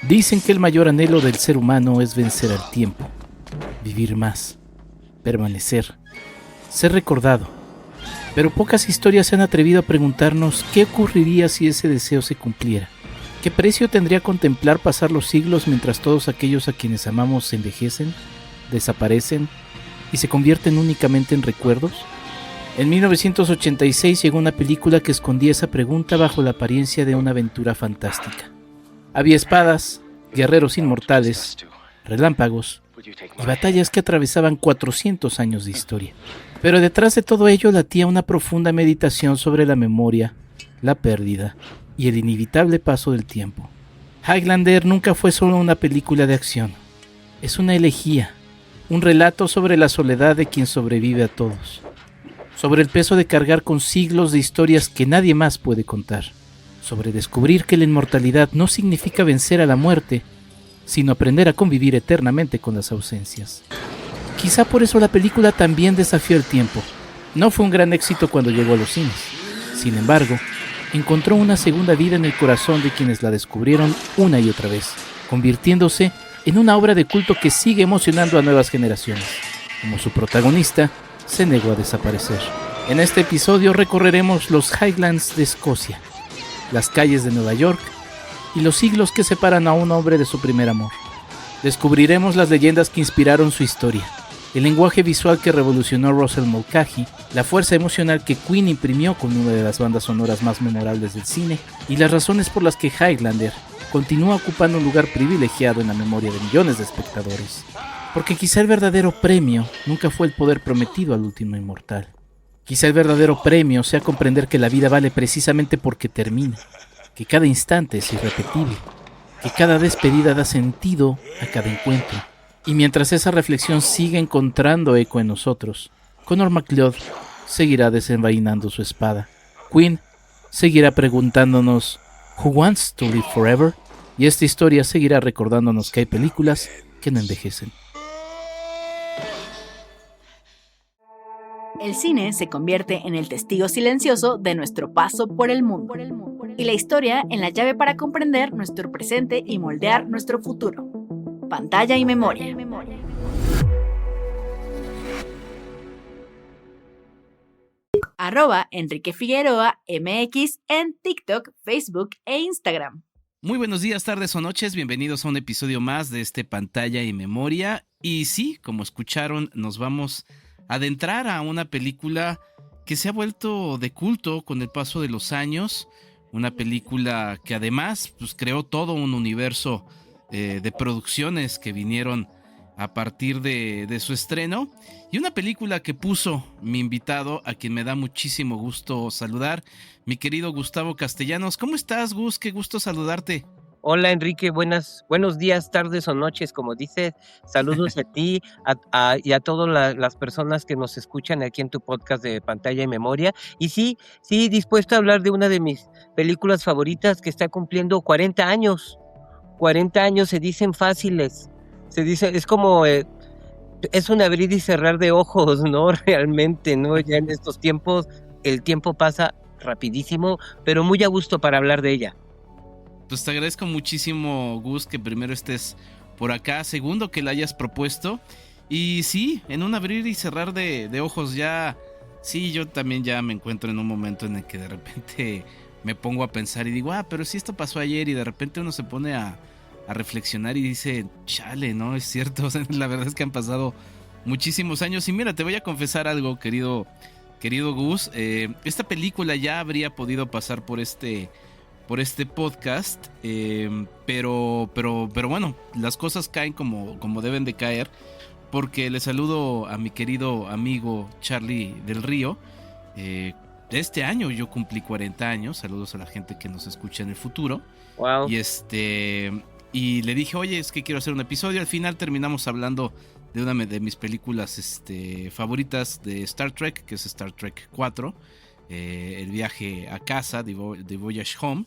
Dicen que el mayor anhelo del ser humano es vencer al tiempo, vivir más, permanecer, ser recordado. Pero pocas historias se han atrevido a preguntarnos qué ocurriría si ese deseo se cumpliera. ¿Qué precio tendría contemplar pasar los siglos mientras todos aquellos a quienes amamos se envejecen, desaparecen y se convierten únicamente en recuerdos? En 1986 llegó una película que escondía esa pregunta bajo la apariencia de una aventura fantástica. Había espadas, guerreros inmortales, relámpagos y batallas que atravesaban 400 años de historia. Pero detrás de todo ello latía una profunda meditación sobre la memoria, la pérdida y el inevitable paso del tiempo. Highlander nunca fue solo una película de acción. Es una elegía, un relato sobre la soledad de quien sobrevive a todos, sobre el peso de cargar con siglos de historias que nadie más puede contar, sobre descubrir que la inmortalidad no significa vencer a la muerte, sino aprender a convivir eternamente con las ausencias. Quizá por eso la película también desafió el tiempo. No fue un gran éxito cuando llegó a los cines. Sin embargo, encontró una segunda vida en el corazón de quienes la descubrieron una y otra vez, convirtiéndose en una obra de culto que sigue emocionando a nuevas generaciones. Como su protagonista, se negó a desaparecer. En este episodio recorreremos los Highlands de Escocia, las calles de Nueva York y los siglos que separan a un hombre de su primer amor. Descubriremos las leyendas que inspiraron su historia, el lenguaje visual que revolucionó Russell Mulcahy, la fuerza emocional que Queen imprimió con una de las bandas sonoras más memorables del cine y las razones por las que Highlander continúa ocupando un lugar privilegiado en la memoria de millones de espectadores. Porque quizá el verdadero premio nunca fue el poder prometido al último inmortal. Quizá el verdadero premio sea comprender que la vida vale precisamente porque termina, que cada instante es irrepetible, que cada despedida da sentido a cada encuentro. Y mientras esa reflexión siga encontrando eco en nosotros, Connor MacLeod seguirá desenvainando su espada. Queen seguirá preguntándonos ¿Who wants to live forever? Y esta historia seguirá recordándonos que hay películas que no envejecen. El cine se convierte en el testigo silencioso de nuestro paso por el mundo, y la historia en la llave para comprender nuestro presente y moldear nuestro futuro. Pantalla y memoria. @Enrique Figueroa MX en TikTok, Facebook e Instagram. Muy buenos días, tardes o noches, bienvenidos a un episodio más de este Pantalla y Memoria. Y sí, como escucharon, nos vamos a adentrar a una película que se ha vuelto de culto con el paso de los años. Una película que además creó todo un universo de producciones que vinieron a partir de su estreno. Y una película que puso mi invitado, a quien me da muchísimo gusto saludar, mi querido Gustavo Castellanos. ¿Cómo estás, Gus? Qué gusto saludarte. Hola Enrique, buenos días, tardes o noches, como dices. Saludos a ti y a todas las personas que nos escuchan aquí en tu podcast de Pantalla y Memoria. Y sí, dispuesto a hablar de una de mis películas favoritas que está cumpliendo 40 años. 40 años se dicen fáciles. Es como, es un abrir y cerrar de ojos, ¿no? Realmente, ¿no? Ya en estos tiempos, el tiempo pasa rapidísimo, pero muy a gusto para hablar de ella. Pues te agradezco muchísimo, Gus, que primero estés por acá, segundo que la hayas propuesto. Y sí, en un abrir y cerrar de ojos ya, sí, yo también ya me encuentro en un momento en el que de repente me pongo a pensar y digo, pero si esto pasó ayer, y de repente uno se pone a reflexionar y dice, chale, no, es cierto, o sea, la verdad es que han pasado muchísimos años. Y mira, te voy a confesar algo, querido Gus, esta película ya habría podido pasar por este podcast, pero bueno, las cosas caen como deben de caer, porque le saludo a mi querido amigo Charlie del Río. Este año yo cumplí 40 años, saludos a la gente que nos escucha en el futuro. Wow. Y le dije, oye, es que quiero hacer un episodio. Al final terminamos hablando de una de mis películas favoritas de Star Trek, que es Star Trek 4. El viaje a casa, The Voyage Home.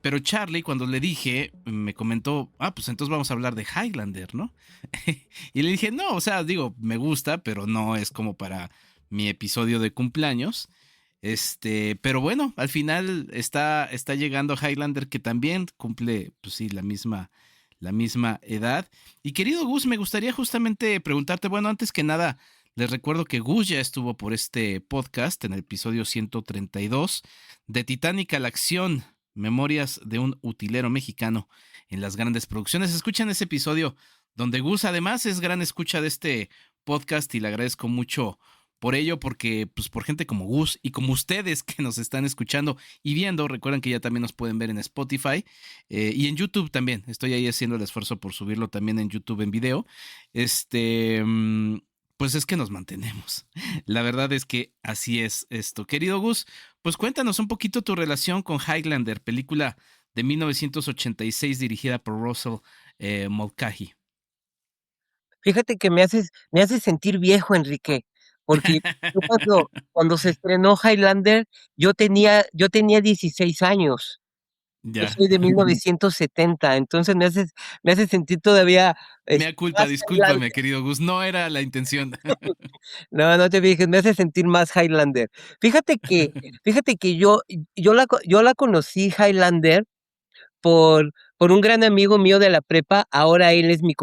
Pero Charlie, cuando le dije, me comentó, pues entonces vamos a hablar de Highlander, ¿no? Y le dije, no, o sea, digo, me gusta, pero no es como para mi episodio de cumpleaños. Pero bueno, al final está llegando Highlander, que también cumple, pues sí, la misma edad. Y querido Gus, me gustaría justamente preguntarte, bueno, antes que nada, les recuerdo que Gus ya estuvo por este podcast en el episodio 132 de Titanic a la acción, Memorias de un utilero mexicano en las grandes producciones. Escuchen ese episodio donde Gus además es gran escucha de este podcast y le agradezco mucho por ello, porque pues por gente como Gus y como ustedes que nos están escuchando y viendo, recuerden que ya también nos pueden ver en Spotify y en YouTube también. Estoy ahí haciendo el esfuerzo por subirlo también en YouTube en video. Este, pues es que nos mantenemos. La verdad es que así es esto. Querido Gus, pues cuéntanos un poquito tu relación con Highlander, película de 1986 dirigida por Russell Mulcahy. Fíjate que me haces sentir viejo, Enrique, porque yo cuando se estrenó Highlander, yo tenía 16 años. Yo Ya. soy de 1970, entonces me hace sentir todavía, Mea culpa, más discúlpame, Highlander. querido Gus, no era la intención. No, no te fijes, me hace sentir más Highlander. Fíjate que fíjate que yo la conocí Highlander por un gran amigo mío de la prepa, ahora él es mi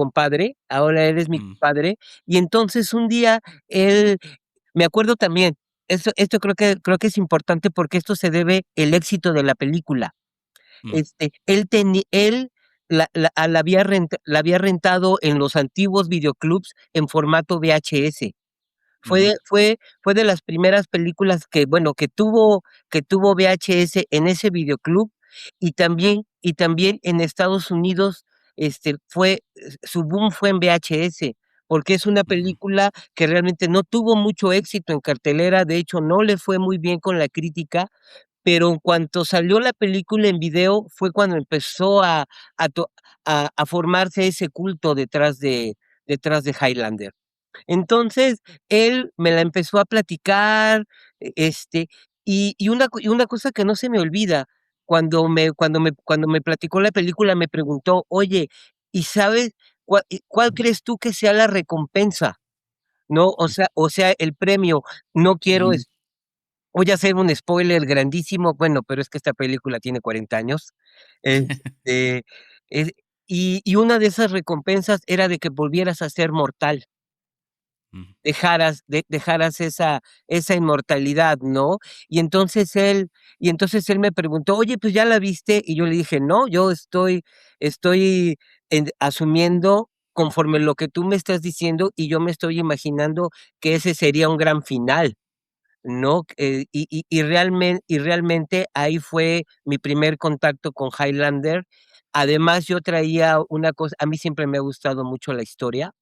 Mm, compadre, y entonces un día él me acuerdo también, esto creo que es importante porque esto se debe el éxito de la película. mm, Él la había rentado en los antiguos videoclubs en formato VHS. ujú, Fue de las primeras películas que, bueno, que tuvo VHS en ese videoclub, y también en Estados Unidos, su boom fue en VHS, porque es una ujú, película que realmente no tuvo mucho éxito en cartelera, de hecho, no le fue muy bien con la crítica, pero en cuanto salió la película en video, fue cuando empezó a to a formarse ese culto detrás de Highlander. Entonces, él me la empezó a platicar, y una cosa que no se me olvida, cuando me platicó la película, me preguntó: "Oye, ¿y sabes cuál crees tú que sea la recompensa?", ¿no? O sea, el premio. No quiero ujú. voy a hacer un spoiler grandísimo, bueno, pero es que esta película tiene 40 años. Este, es y una de esas recompensas era de que volvieras a ser mortal. Ujú, Dejaras esa inmortalidad, ¿no? Y entonces él me preguntó: "Oye, pues, ¿ya la viste?". Y yo le dije: "No, yo estoy asumiendo conforme lo que tú me estás diciendo, y yo me estoy imaginando que ese sería un gran final", ¿no? Y realmente ahí fue mi primer contacto con Highlander. Además, yo traía una cosa, a mí siempre me ha gustado mucho la historia,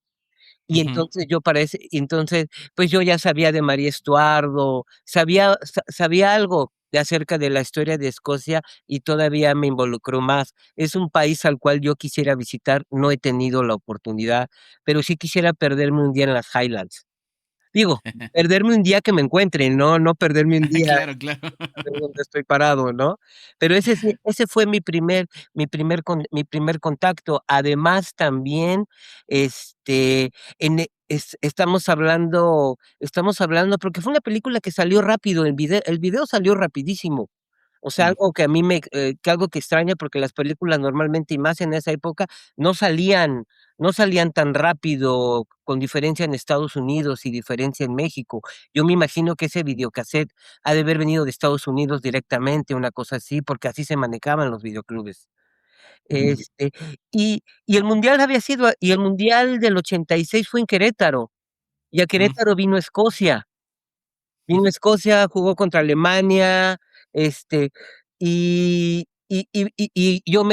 y ujú. entonces, pues, yo ya sabía de María Estuardo, sabía algo de acerca de la historia de Escocia, y todavía me involucró más. Es un país al cual yo quisiera visitar, no he tenido la oportunidad, pero sí quisiera perderme un día en las Highlands. Digo, perderme un día que me encuentre, no perderme un día Claro, claro. ver dónde estoy parado, ¿no? Pero ese fue mi primer contacto. Además, también, estamos hablando porque fue una película que salió rápido, el video salió rapidísimo. O sea, Mm, algo que extraña, porque las películas normalmente, y más en esa época, no salían no salían tan rápido, con diferencia en Estados Unidos y diferencia en México. Yo me imagino que ese videocasete ha de haber venido de Estados Unidos directamente, una cosa así, porque así se manejaban los videoclubes. Este, y el mundial del 86 fue en Querétaro, y a mm, Querétaro vino Escocia. Vino a Escocia, jugó contra Alemania, este, y yo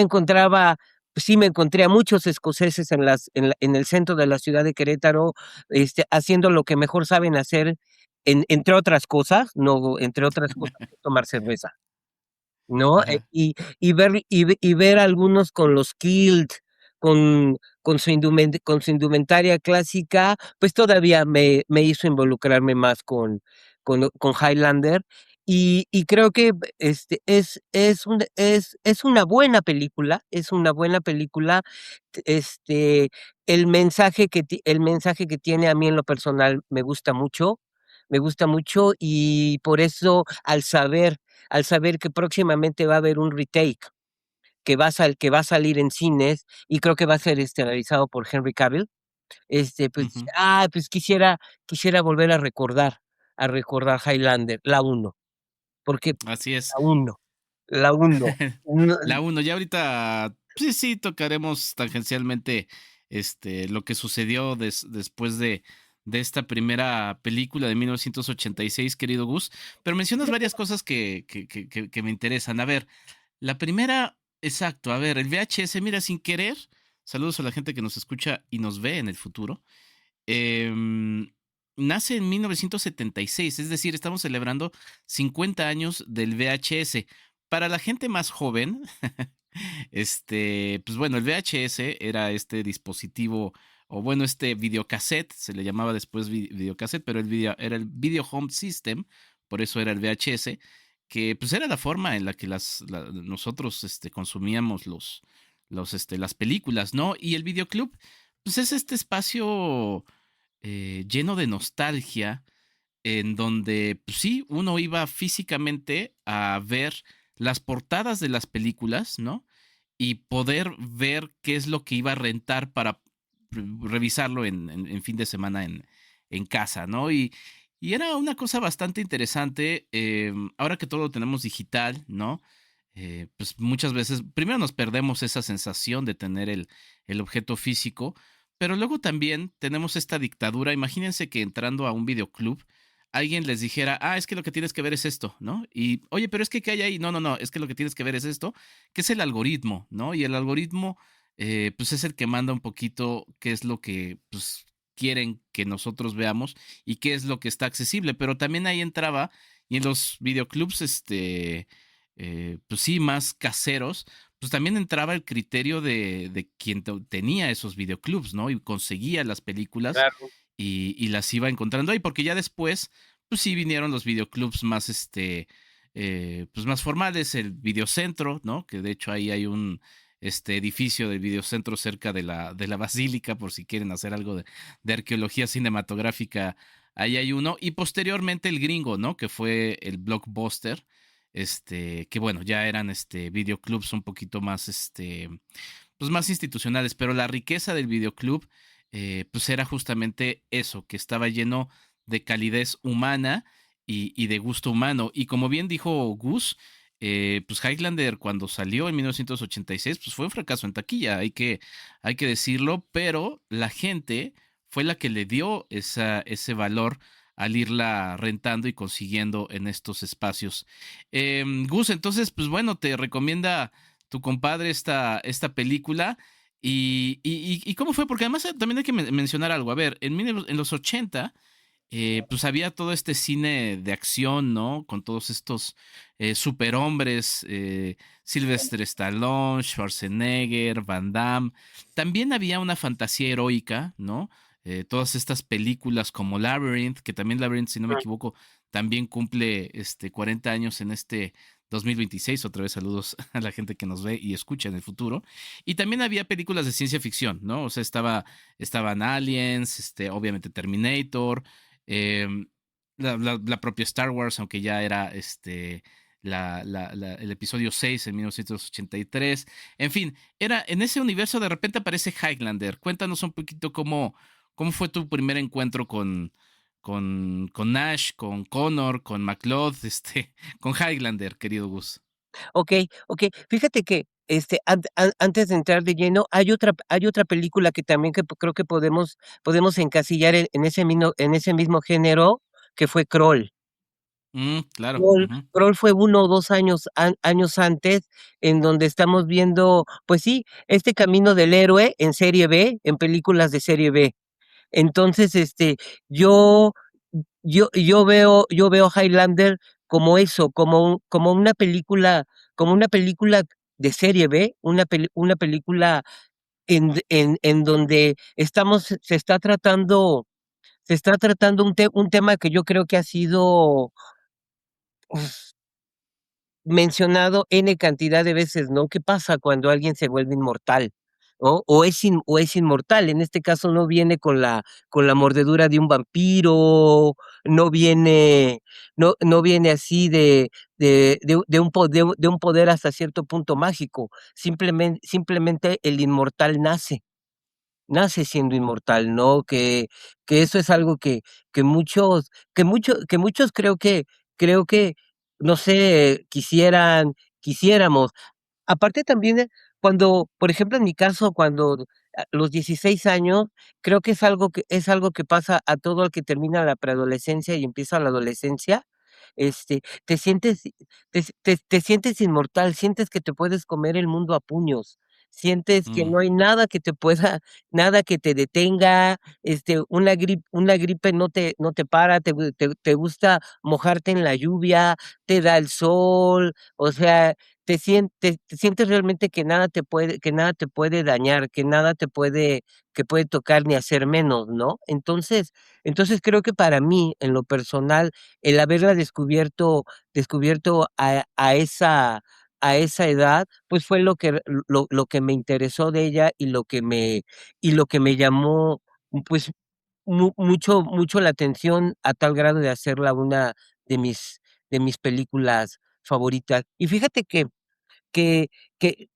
sí me encontré a muchos escoceses en el centro de la ciudad de Querétaro, haciendo lo que mejor saben hacer, entre otras cosas, no, entre otras cosas, tomar cerveza. ¿No? ajá. Y ver algunos con los kilt, con su indumentaria clásica, pues todavía me hizo involucrarme más con Highlander, y creo que, es una buena película. Este, el mensaje que tiene, a mí en lo personal me gusta mucho. me gusta mucho y por eso al saber que próximamente va a haber un retake que va a salir en cines y creo que va a ser realizado por Henry Cavill, pues, Ujú. pues quisiera volver a recordar Highlander, la uno porque Así es. la uno la uno no, La uno, ya ahorita, sí, sí, tocaremos tangencialmente lo que sucedió después de esta primera película de 1986, querido Gus. Pero mencionas varias cosas que me interesan. A ver, la primera, exacto, a ver, el VHS, mira, sin querer, saludos a la gente que nos escucha y nos ve en el futuro. em, Nace en 1976, es decir, estamos celebrando 50 años del VHS. Para la gente más joven, pues bueno, el VHS era este dispositivo, o bueno, este videocassette, se le llamaba después videocassette, pero era el Video Home System, por eso era el VHS, que pues era la forma en la que nosotros consumíamos las películas, ¿no? Y el videoclub, pues es este espacio lleno de nostalgia, en donde, pues sí, uno iba físicamente a ver las portadas de las películas, ¿no? Y poder ver qué es lo que iba a rentar para revisarlo en fin de semana en casa, ¿no? Y era una cosa bastante interesante. Ahora que todo lo tenemos digital, ¿no? Pues muchas veces, primero nos perdemos esa sensación de tener el objeto físico, pero luego también tenemos esta dictadura. Imagínense que entrando a un videoclub, alguien les dijera, es que lo que tienes que ver es esto, ¿no? Y, oye, pero es que ¿qué hay ahí? No, no, no, es que lo que tienes que ver es esto, que es el algoritmo, ¿no? Y el algoritmo, pues es el que manda un poquito qué es lo que, pues, quieren que nosotros veamos y qué es lo que está accesible, pero también ahí entraba, y en los videoclubs, pues sí, más caseros, pues también entraba el criterio de quien tenía esos videoclubs, ¿no? Y conseguía las películas claro. y las iba encontrando ahí, porque ya después, pues sí vinieron los videoclubs más, pues más formales, el videocentro, ¿no? Que de hecho ahí hay un edificio del videocentro cerca de la basílica, por si quieren hacer algo de arqueología cinematográfica, ahí hay uno, y posteriormente el gringo, ¿no? Que fue el Blockbuster, que bueno, ya eran videoclubs un poquito más, pues más institucionales, pero la riqueza del videoclub, pues era justamente eso, que estaba lleno de calidez humana y de gusto humano. Y como bien dijo Gus, pues Highlander cuando salió en 1986, pues fue un fracaso en taquilla, hay que decirlo, pero la gente fue la que le dio ese valor al irla rentando y consiguiendo en estos espacios. Gus, entonces, pues bueno, te recomienda tu compadre esta película. Y cómo fue? Porque además también hay que mencionar algo. A ver, en los 80, pues había todo este cine de acción, ¿no? Con todos estos superhombres, Sylvester Stallone, Schwarzenegger, Van Damme. También había una fantasía heroica, ¿no? Todas estas películas como Labyrinth, que también Labyrinth, si no me equivoco, también cumple 40 años en este 2026. Otra vez saludos a la gente que nos ve y escucha en el futuro. Y también había películas de ciencia ficción, ¿no? O sea, estaban Aliens, obviamente Terminator, eh, la propia Star Wars, aunque ya era el episodio 6 en 1983. En fin, en ese universo de repente aparece Highlander. Cuéntanos un poquito cómo fue tu primer encuentro con Nash, con Connor, con McLeod, con Highlander, querido Gus. Ok. Fíjate que antes de entrar de lleno, hay otra película que también creo que podemos encasillar en ese mismo género, que fue Kroll. Claro. Kroll, Ujú. Kroll fue 1 o 2 años antes, en donde estamos viendo, pues sí, este camino del héroe en serie B, en películas de serie B. Entonces, yo, yo veo Highlander como eso, como una película de serie B, una película en donde se está tratando un tema que yo creo que ha sido uf, mencionado N cantidad de veces, ¿no? ¿Qué pasa cuando alguien se vuelve inmortal? o es inmortal. En este caso no viene con la mordedura de un vampiro, no viene, no viene así de un poder hasta cierto punto mágico. Simplemente el inmortal nace siendo inmortal, ¿no? Que eso es algo que muchos creo que, no sé, quisiéramos. Aparte también, cuando, por ejemplo, en mi caso, cuando a los 16 años, creo que es algo que pasa a todo el que termina la preadolescencia y empieza la adolescencia. Te sientes, te sientes inmortal, sientes que te puedes comer el mundo a puños, sientes que Mm, no hay nada que te pueda, nada que te detenga, una gripe no te para, te gusta mojarte en la lluvia, te da el sol, o sea, te sientes realmente que nada te puede dañar, que puede tocar ni hacer menos, ¿no? Entonces creo que para mí, en lo personal, el haberla descubierto a esa edad, pues fue lo que me interesó de ella y lo que me llamó, pues, mucho la atención a tal grado de hacerla una de de mis películas favoritas. Y fíjate que, que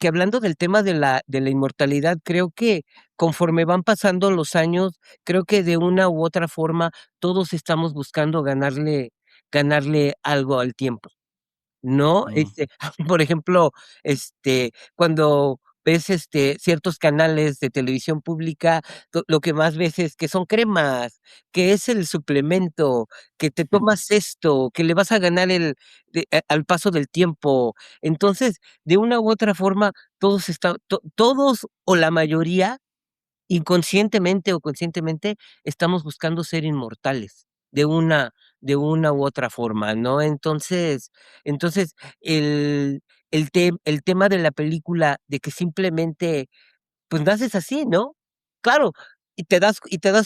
hablando del tema de la inmortalidad, creo que conforme van pasando los años, creo que de una u otra forma todos estamos buscando ganarle algo al tiempo. ¿No? mm, Por ejemplo, cuando ves, ciertos canales de televisión pública, lo que más ves es que son cremas, que es el suplemento, que te tomas esto, que le vas a ganar al paso del tiempo. Entonces, de una u otra forma, todos o la mayoría, inconscientemente o conscientemente, estamos buscando ser inmortales de una u otra forma, ¿no? Entonces, el tema de la película, de que simplemente, pues, naces así, ¿no? Claro, y te das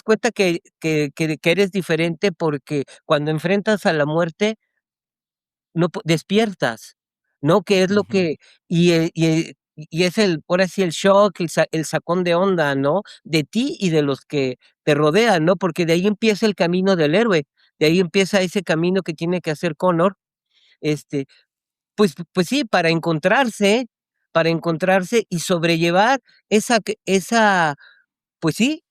cuenta que eres diferente, porque cuando enfrentas a la muerte no despiertas, ¿no? Que es lo ujú, que y es ahora sí el shock, el sacón de onda, ¿no? De ti y de los que te rodean, ¿no? Porque de ahí empieza el camino del héroe, de ahí empieza ese camino que tiene que hacer Connor, este, pues sí, para encontrarse y sobrellevar esa, pues sí,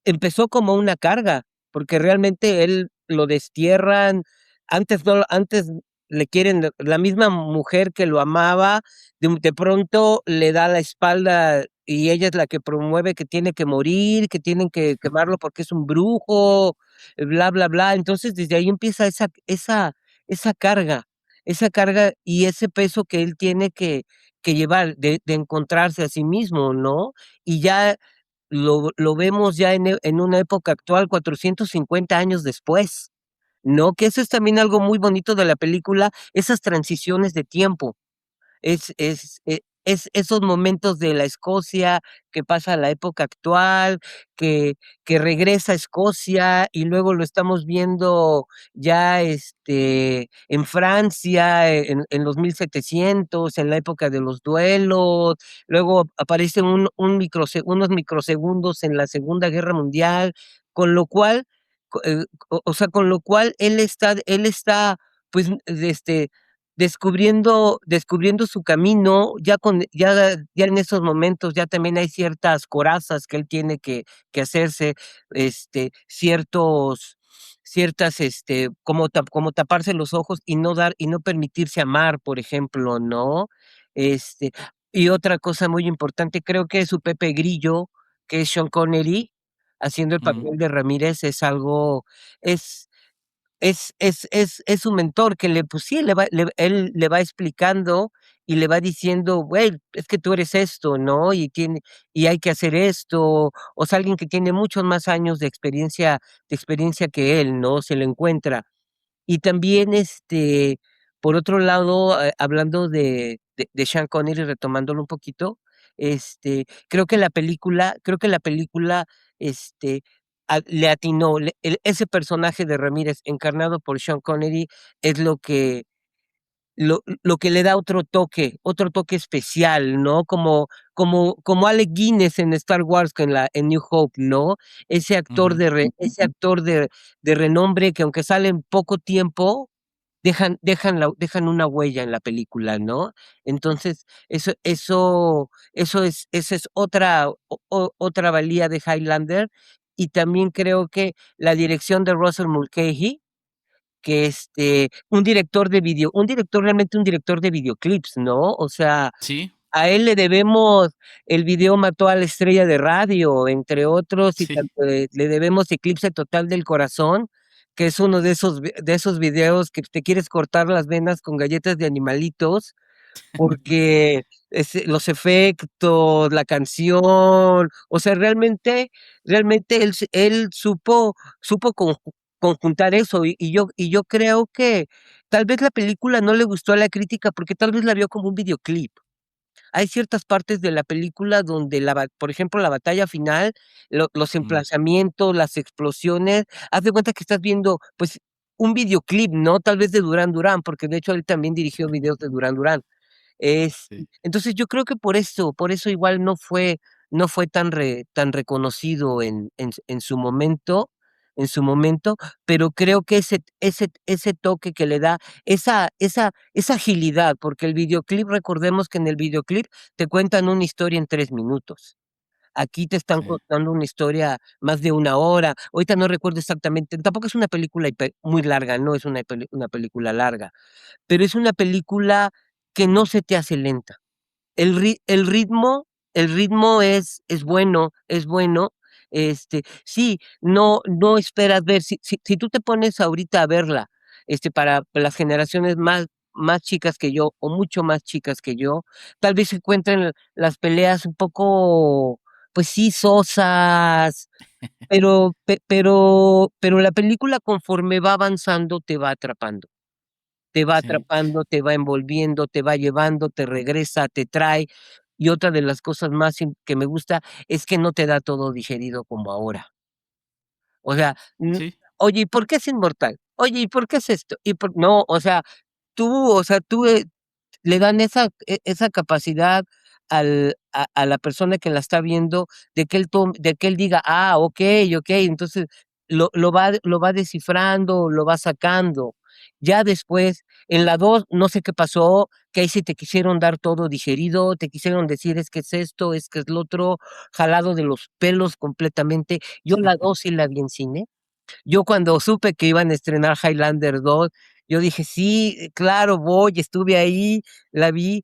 empezó como una carga, porque realmente él lo destierran, antes le quieren, la misma mujer que lo amaba, de pronto le da la espalda y ella es la que promueve que tiene que morir, que tienen que quemarlo porque es un brujo, bla, bla, bla. Entonces, desde ahí empieza esa carga, esa carga y ese peso que él tiene que llevar de encontrarse a sí mismo, ¿no? Y ya lo vemos ya en una época actual, 450 años después, ¿no? Que eso es también algo muy bonito de la película, esas transiciones de tiempo. Es esos momentos de la Escocia que pasa a la época actual, que regresa a Escocia y luego lo estamos viendo ya, en Francia, en los 1700, en la época de los duelos, luego aparecen unos microsegundos en la Segunda Guerra Mundial, con lo cual, o sea, con lo cual él está, pues, descubriendo su camino, ya en esos momentos ya también hay ciertas corazas que él tiene que hacerse, ciertas, como taparse los ojos y no permitirse amar, por ejemplo, ¿no? Este, y otra cosa muy importante, creo que su Pepe Grillo, que es Sean Connery, haciendo el mm. papel de Ramírez, es es su mentor que pues sí, él le va explicando y le va diciendo: "Güey, es que tú eres esto, ¿no? Y hay que hacer esto". O sea, alguien que tiene muchos más años de experiencia que él, ¿no? Se lo encuentra. Y también, por otro lado, hablando de Sean Connery, retomándolo un poquito, creo que la película, este, le atinó, ese personaje de Ramírez, encarnado por Sean Connery, es lo que lo que le da otro toque especial, ¿no? Como Alec Guinness en Star Wars, en New Hope, ¿no? Ujú. Ese actor de renombre que aunque sale en poco tiempo, dejan una huella en la película, ¿no? Entonces, esa es otra valía de Highlander. Y también creo que la dirección de Russell Mulcahy, que un director realmente un director de videoclips, ¿no? O sea, Sí, a él le debemos el video Mató a la estrella de radio, entre otros, y sí. le debemos Eclipse Total del Corazón, que es uno de esos videos que te quieres cortar las venas con galletas de animalitos, porque los efectos, la canción, o sea, realmente él supo conjuntar eso, y yo creo que tal vez la película no le gustó a la crítica porque tal vez la vio como un videoclip. Hay ciertas partes de la película donde, por ejemplo, la batalla final, los Mm, emplazamientos, las explosiones, haz de cuenta que estás viendo, pues, un videoclip, ¿no? Tal vez de Durán Durán, porque de hecho él también dirigió videos de Durán Durán. sí, Entonces yo creo que por eso igual no fue tan reconocido en su momento, pero creo que ese toque que le da, esa agilidad, porque el videoclip, recordemos que en el videoclip te cuentan una historia en 3 minutos. Aquí te están sí, contando una historia más de 1 hora. Ahorita no recuerdo exactamente, tampoco es una película muy larga, no es una película larga, pero es una película que no se te hace lenta. El el ritmo es bueno, es bueno. Sí, no esperas ver, si tú te pones ahorita a verla, para las generaciones más chicas que yo, o mucho más chicas que yo, tal vez se encuentren las peleas un poco, pues sí, sosas, pero la película conforme va avanzando te va sí. atrapando, te va envolviendo, te va llevando, te regresa, te trae. Y otra de las cosas que me gusta es que no te da todo digerido como ahora. O sea, Sí. oye, ¿y por qué es inmortal? Oye, ¿y por qué es esto? No, o sea, le dan esa capacidad a la persona que la está viendo de que él diga, ah, ok, ok, entonces lo va descifrando, lo va sacando. Ya después, en la 2 no sé qué pasó, que ahí sí te quisieron dar todo digerido, te quisieron decir es que es esto, es que es lo otro, jalado de los pelos completamente. Yo la 2 sí la vi en cine. Yo cuando supe que iban a estrenar Highlander 2, yo dije, sí, claro, voy, estuve ahí, la vi.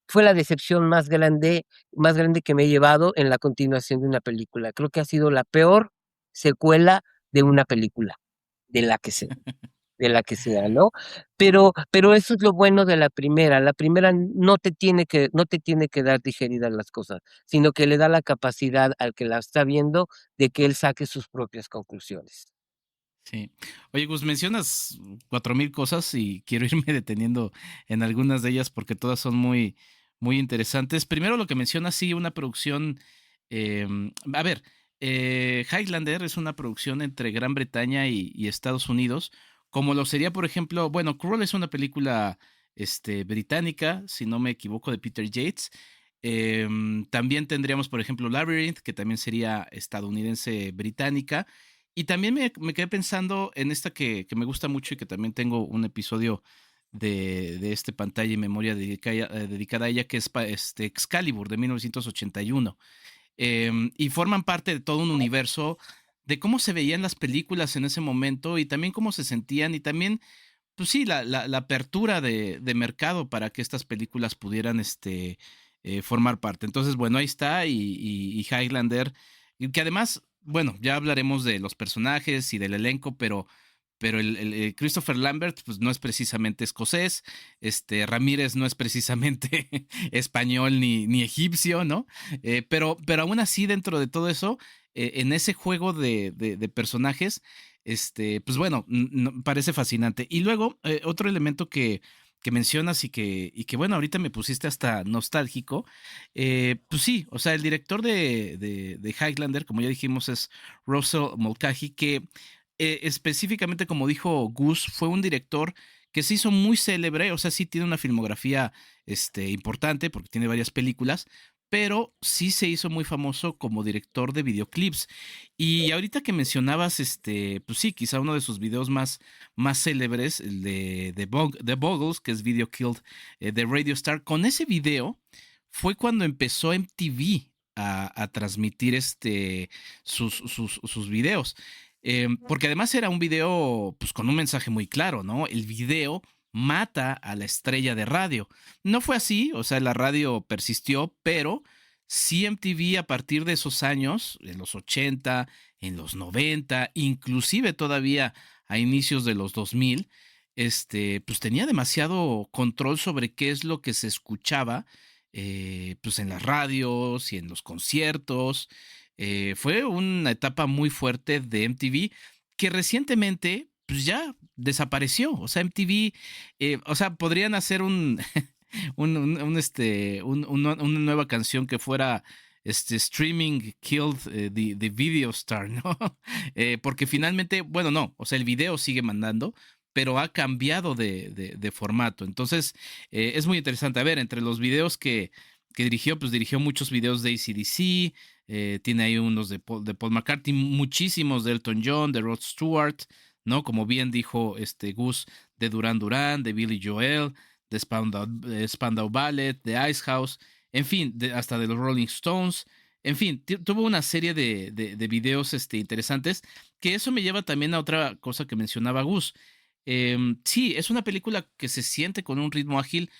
Fue la decepción más grande que me he llevado en la continuación de una película. Creo que ha sido la peor secuela de una película, de la que sea, de la que sea, ¿no? Pero eso es lo bueno de la primera. La primera no te tiene que dar digeridas las cosas, sino que le da la capacidad al que la está viendo de que él saque sus propias conclusiones. Sí. Oye, Gus, mencionas 4000 cosas y quiero irme deteniendo en algunas de ellas porque todas son muy, muy interesantes. Primero, lo que mencionas, sí, una producción. A ver, Highlander es una producción entre Gran Bretaña y Estados Unidos, como lo sería, por ejemplo, bueno, Cruel es una película británica, si no me equivoco, de Peter Yates. También tendríamos, por ejemplo, Labyrinth, que también sería estadounidense británica. Y también me quedé pensando en esta que me gusta mucho y que también tengo un episodio de este pantalla y memoria dedicada a ella, que es Excalibur de 1981. Y forman parte de todo un universo de cómo se veían las películas en ese momento y también cómo se sentían y también, pues sí, la apertura de mercado para que estas películas pudieran formar parte. Entonces, bueno, ahí está y Highlander, y que además, bueno, ya hablaremos de los personajes y del elenco, pero el Christopher Lambert pues no es precisamente escocés, Ramírez no es precisamente español ni egipcio, ¿no? Pero aún así dentro de todo eso, en ese juego de personajes, pues bueno, parece fascinante. Y luego, otro elemento que mencionas y que bueno, ahorita me pusiste hasta nostálgico, pues sí, o sea, el director de Highlander, como ya dijimos, es Russell Mulcahy, que específicamente como dijo Gus, fue un director que se hizo muy célebre, o sea, sí tiene una filmografía importante porque tiene varias películas, pero sí se hizo muy famoso como director de videoclips. Y ahorita que mencionabas, pues sí, quizá uno de sus videos más célebres, el de Boggles, que es Video Killed, de Radio Star. Con ese video fue cuando empezó MTV a transmitir sus videos. Porque además era un video pues, con un mensaje muy claro, ¿no? El video mata a la estrella de radio. No fue así, o sea, la radio persistió, pero sí MTV a partir de esos años, en los 80, en los 90, inclusive todavía a inicios de los 2000, pues tenía demasiado control sobre qué es lo que se escuchaba pues en las radios y en los conciertos. Fue una etapa muy fuerte de MTV que recientemente pues ya desapareció. O sea, MTV, o sea, podrían hacer una nueva canción que fuera Streaming Killed the Video Star, ¿no? Porque finalmente, bueno, no, o sea, el video sigue mandando, pero ha cambiado de formato. Entonces, es muy interesante. A ver, entre los videos que dirigió, pues dirigió muchos videos de AC/DC, tiene ahí unos de Paul McCartney, muchísimos de Elton John, de Rod Stewart, ¿no? Como bien dijo Gus, de Duran Duran, de Billy Joel, de Spandau Ballet, de Icehouse, en fin, hasta de los Rolling Stones. En fin, tuvo una serie de videos interesantes, que eso me lleva también a otra cosa que mencionaba Gus. Sí, es una película que se siente con un ritmo ágil,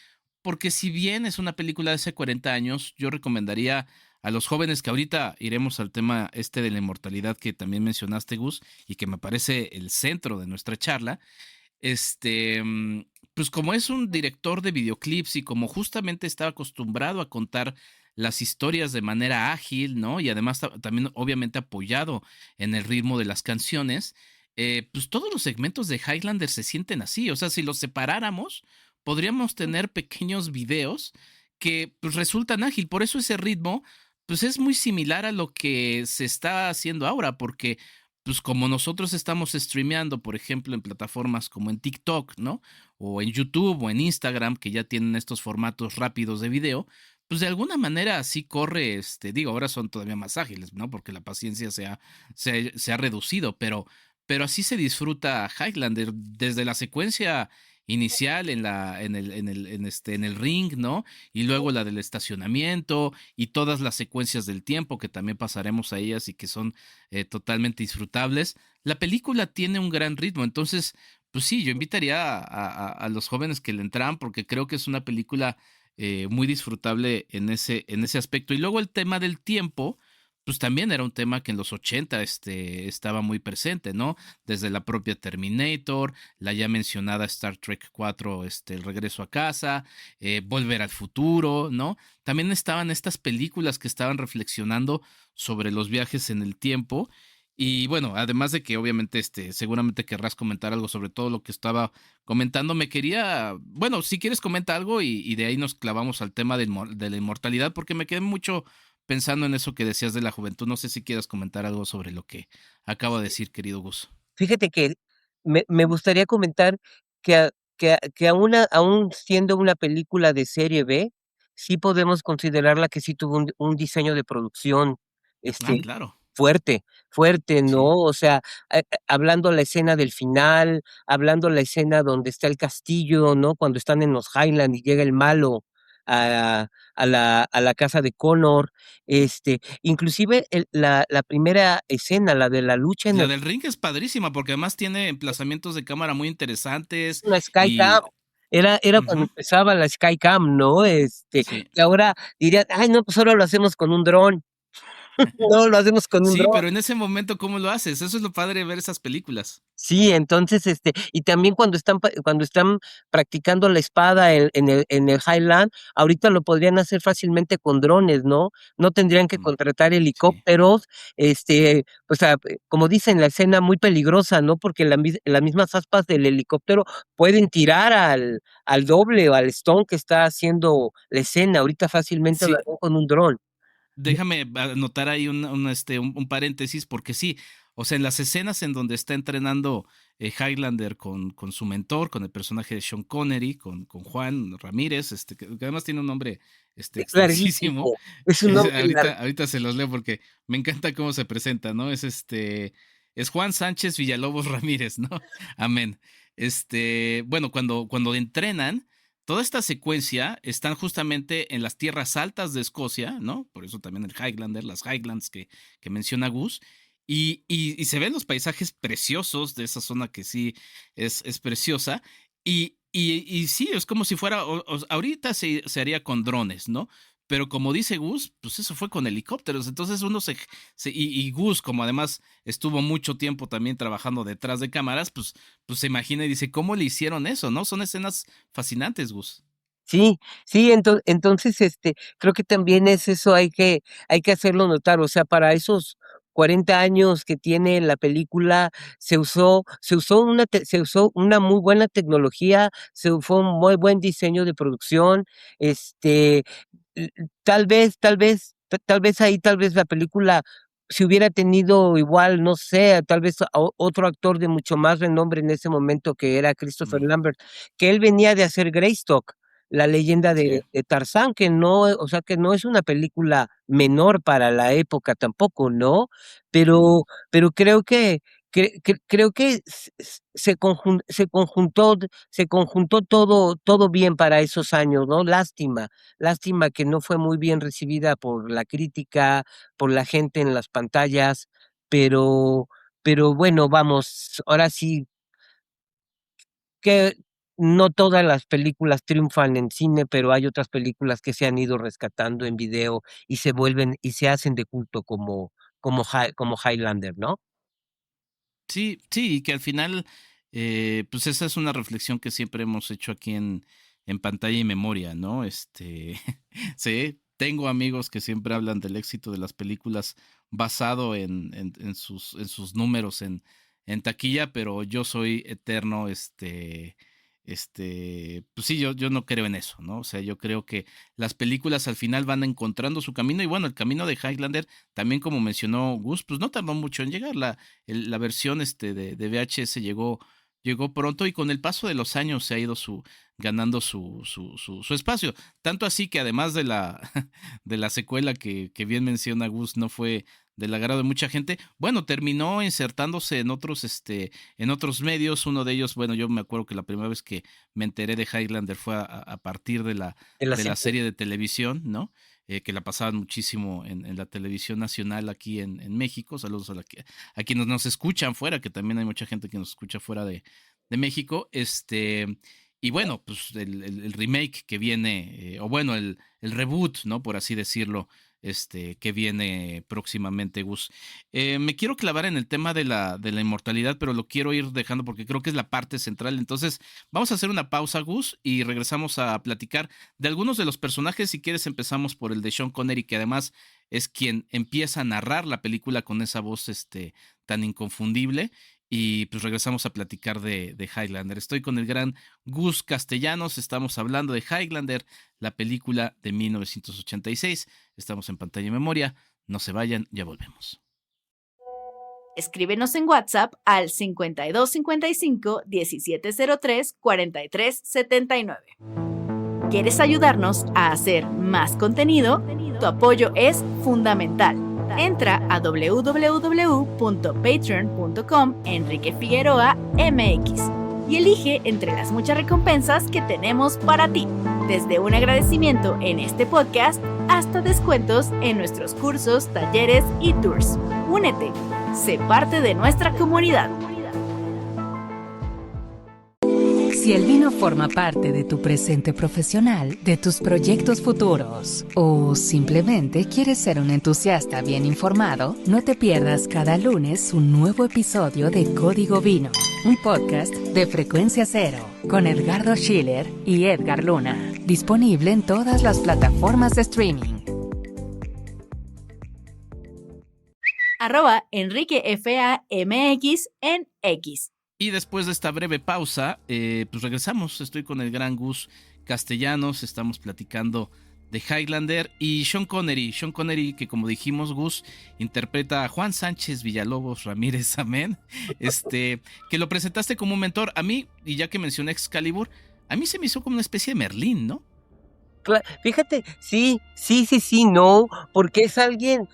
porque si bien es una película de hace 40 años, yo recomendaría a los jóvenes que ahorita iremos al tema de la inmortalidad que también mencionaste, Gus, y que me parece el centro de nuestra charla. Este, mm, pues como es un director de videoclips y como justamente está acostumbrado a contar las historias de manera ágil, ¿no? Y además también obviamente apoyado en el ritmo de las canciones, pues todos los segmentos de Highlander se sienten así. O sea, si los separáramos, podríamos tener pequeños videos que pues, resultan ágil. Por eso ese ritmo, pues es muy similar a lo que se está haciendo ahora, porque pues como nosotros estamos streameando, por ejemplo, en plataformas como en TikTok, ¿no? O en YouTube o en Instagram, que ya tienen estos formatos rápidos de video, pues de alguna manera así corre, digo, ahora son todavía más ágiles, ¿no? Porque la paciencia se ha reducido, pero así se disfruta Highlander desde la secuencia inicial en el ring, ¿no? Y luego la del estacionamiento y todas las secuencias del tiempo que también pasaremos a ellas y que son totalmente disfrutables. La película tiene un gran ritmo, entonces, pues sí, yo invitaría a los jóvenes que le entran porque creo que es una película muy disfrutable en ese aspecto. Y luego el tema del tiempo, pues también era un tema que en los 80 estaba muy presente, ¿no? Desde la propia Terminator, la ya mencionada Star Trek 4, El regreso a casa, Volver al futuro, ¿no? También estaban estas películas que estaban reflexionando sobre los viajes en el tiempo. Y bueno, además de que obviamente seguramente querrás comentar algo sobre todo lo que estaba comentando, bueno, si quieres comenta algo y de ahí nos clavamos al tema de la inmortalidad, porque me quedé mucho pensando en eso que decías de la juventud. No sé si quieras comentar algo sobre lo que acabo de decir, querido Gus. Fíjate que me gustaría comentar que aún siendo una película de serie B, sí podemos considerarla que sí tuvo un diseño de producción, Ah, este, claro. fuerte, fuerte, Sí. ¿no? O sea, hablando la escena del final, hablando la escena donde está el castillo, ¿no? Cuando están en los Highland y llega el malo a la casa de Connor, inclusive la primera escena, la de la lucha en La el del ring es padrísima porque además tiene emplazamientos de cámara muy interesantes una Skycam, y... era cuando Ujú, empezaba la Skycam, ¿no? sí. Que ahora dirían: "Ay, no, pues ahora lo hacemos con un dron". No, lo hacemos con un Sí, dron. pero en ese momento, ¿cómo lo haces? Eso es lo padre de ver esas películas. Sí, entonces, y también cuando están practicando la espada en el Highland, ahorita lo podrían hacer fácilmente con drones, ¿no? No tendrían que Mm, contratar sí. helicópteros, pues, como dicen, la escena muy peligrosa, ¿no? Porque las mismas aspas del helicóptero pueden tirar al doble o al stone que está haciendo la escena. Ahorita fácilmente lo Sí, harían con un dron. déjame anotar ahí un paréntesis, porque sí, o sea, en las escenas en donde está entrenando Highlander con su mentor, con el personaje de Sean Connery, con Juan Ramírez, que además tiene un nombre Es extensísimo. larguísimo. Es un nombre largo. Ahorita se los leo porque me encanta cómo se presenta, ¿no? Es Juan Sánchez Villalobos Ramírez, ¿no? Amén. Bueno, cuando entrenan, toda esta secuencia están justamente en las tierras altas de Escocia, ¿no? Por eso también el Highlander, las Highlands que menciona Gus. Y se ven los paisajes preciosos de esa zona que sí es preciosa. Y sí, es como si fuera, ahorita se haría con drones, ¿no? Pero como dice Gus, pues eso fue con helicópteros. Entonces uno y Gus, como además estuvo mucho tiempo también trabajando detrás de cámaras, pues se imagina y dice, ¿cómo le hicieron eso, no? Son escenas fascinantes, Gus. Sí, sí, entonces, creo que también es eso, hay que hacerlo notar, o sea, para esos 40 años que tiene la película, se usó una muy buena tecnología, fue un muy buen diseño de producción, este, tal vez ahí, tal vez la película, si hubiera tenido igual, no sé, tal vez otro actor de mucho más renombre en ese momento que era Christopher Mm, Lambert, que él venía de hacer Greystock, la leyenda sí. de Tarzán, que no, o sea, que no es una película menor para la época tampoco, ¿no? No. Pero creo creo que se conjuntó todo bien para esos años, ¿no? Lástima que no fue muy bien recibida por la crítica, por la gente en las pantallas, pero, pero bueno, vamos, ahora sí que no todas las películas triunfan en cine, pero hay otras películas que se han ido rescatando en video y se vuelven y se hacen de culto como Highlander, ¿no? Sí, sí, y que al final, pues esa es una reflexión que siempre hemos hecho aquí en pantalla y memoria, ¿no? Sí, tengo amigos que siempre hablan del éxito de las películas basado en sus números en taquilla, pero yo soy eterno, pues sí, yo no creo en eso, ¿no? O sea, yo creo que las películas al final van encontrando su camino y bueno, el camino de Highlander, también como mencionó Gus, pues no tardó mucho en llegar. La versión de VHS llegó pronto y con el paso de los años se ha ido ganando su espacio. Tanto así que además de de la secuela que bien menciona Gus, no fue del agrado de mucha gente, bueno, terminó insertándose en otros medios. Uno de ellos, bueno, yo me acuerdo que la primera vez que me enteré de Highlander fue a partir De la de la serie. serie de televisión, ¿no? Que la pasaban muchísimo en la televisión nacional aquí en México. Saludos a quienes nos escuchan fuera, que también hay mucha gente que nos escucha fuera de México. Y bueno, pues el remake que viene, o bueno, el reboot, ¿no? Por así decirlo, que viene próximamente, Gus. Me quiero clavar en el tema de la inmortalidad, pero lo quiero ir dejando porque creo que es la parte central. Entonces, vamos a hacer una pausa, Gus, y regresamos a platicar de algunos de los personajes. Si quieres, empezamos por el de Sean Connery, que además es quien empieza a narrar la película con esa voz tan inconfundible. Y pues regresamos a platicar de Highlander. Estoy con el gran Gus Castellanos. Estamos hablando de Highlander, la película de 1986. Estamos en pantalla y memoria. No se vayan, ya volvemos. Escríbenos en WhatsApp al 5255 1703 4379. ¿Quieres ayudarnos a hacer más contenido? Tu apoyo es fundamental. Entra a www.patreon.com Enrique Figueroa MX y elige entre las muchas recompensas que tenemos para ti, desde un agradecimiento en este podcast hasta descuentos en nuestros cursos, talleres y tours. Únete, sé parte de nuestra comunidad. Si el vino forma parte de tu presente profesional, de tus proyectos futuros, o simplemente quieres ser un entusiasta bien informado, no te pierdas cada lunes un nuevo episodio de Código Vino, un podcast de Frecuencia Cero, con Edgardo Schiller y Edgar Luna, disponible en todas las plataformas de streaming. @EnriqueFAMX en X. Y después de esta breve pausa, pues regresamos. Estoy con el gran Gus Castellanos. Estamos platicando de Highlander, y Sean Connery, que como dijimos, Gus, interpreta a Juan Sánchez Villalobos Ramírez, amén, que lo presentaste como un mentor. A mí, y ya que mencioné Excalibur, a mí se me hizo como una especie de Merlín, ¿no? Fíjate, sí, no, porque es alguien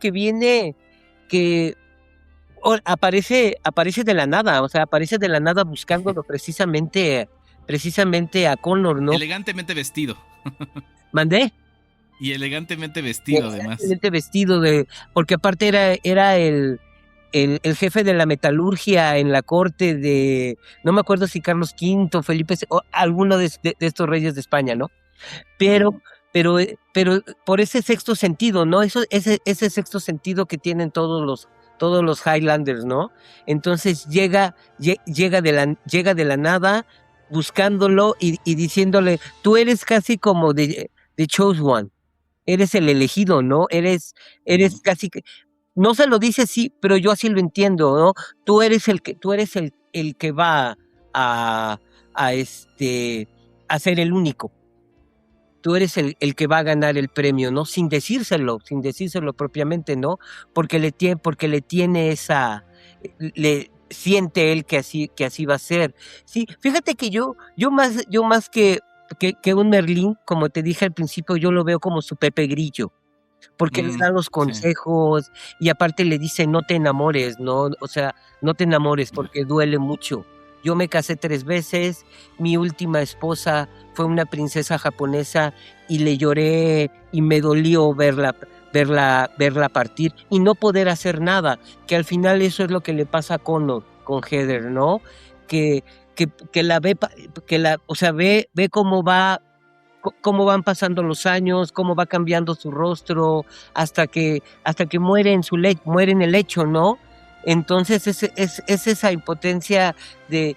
que viene, que aparece de la nada, o sea, aparece de la nada buscándolo precisamente a Connor, ¿no? Elegantemente vestido. ¿Mandé? Y elegantemente vestido, además. Elegantemente vestido, porque aparte era el jefe de la metalurgia en la corte de, no me acuerdo si Carlos V, Felipe, o alguno de estos reyes de España, ¿no? Pero por ese sexto sentido, ¿no? Ese sexto sentido que tienen todos los Highlanders, ¿no? Entonces llega de la nada buscándolo y diciéndole, tú eres casi como the chosen one, eres el elegido, ¿no? Eres casi que, no se lo dice así, pero yo así lo entiendo, ¿no? Tú eres el que va a ser el único. Tú eres el que va a ganar el premio, ¿no? Sin decírselo propiamente, ¿no? Porque le tiene le siente él que así va a ser. Sí, fíjate que yo más que un Merlín, como te dije al principio, yo lo veo como su Pepe Grillo, porque le da los consejos, y aparte le dice, no te enamores, ¿no? O sea, no te enamores porque duele mucho. Yo me casé 3 veces, mi última esposa fue una princesa japonesa y le lloré y me dolió verla partir y no poder hacer nada, que al final eso es lo que le pasa a Connor con Heather, ¿no? Que la ve, o sea, ve cómo van pasando los años, cómo va cambiando su rostro, hasta que muere en el lecho, ¿no? Entonces es esa impotencia de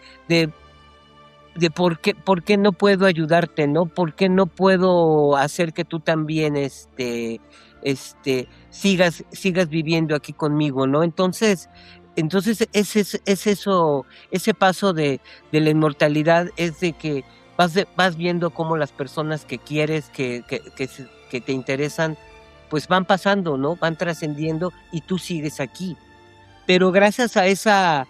por qué no puedo ayudarte, ¿no? ¿Por qué no puedo hacer que tú también sigas viviendo aquí conmigo, ¿no? Entonces es eso, ese paso de la inmortalidad, es de que vas viendo cómo las personas que quieres, que te interesan, pues van pasando, ¿no? Van trascendiendo y tú sigues aquí. Pero gracias a esa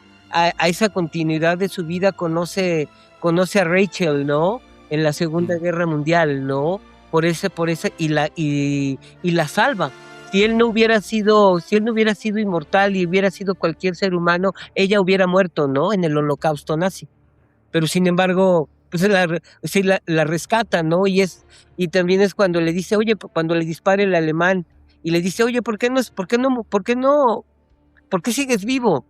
continuidad de su vida conoce a Rachel, ¿no? En la Segunda Guerra Mundial, ¿no? Por ese y la salva. Si él no hubiera sido inmortal y hubiera sido cualquier ser humano, ella hubiera muerto, ¿no? En el Holocausto nazi. Pero sin embargo, pues la rescata, ¿no? Y también es cuando le dice, oye, cuando le dispara el alemán y le dice, oye, ¿por qué sigues vivo?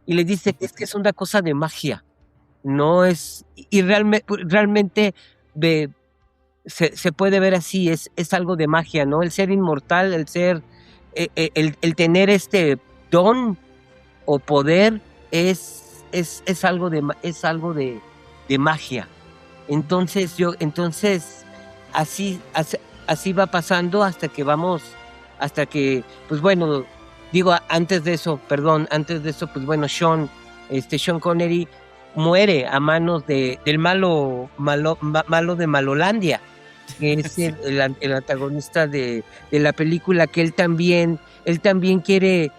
Y le dice, es que es una cosa de magia. No es, y realmente se puede ver así, es algo de magia, ¿no? El ser inmortal, el tener este don o poder es algo de magia. Entonces así va pasando hasta que, pues bueno, digo, antes de eso, pues bueno, Sean Connery muere a manos del malo de Malolandia, que es el antagonista de la película, que él también quiere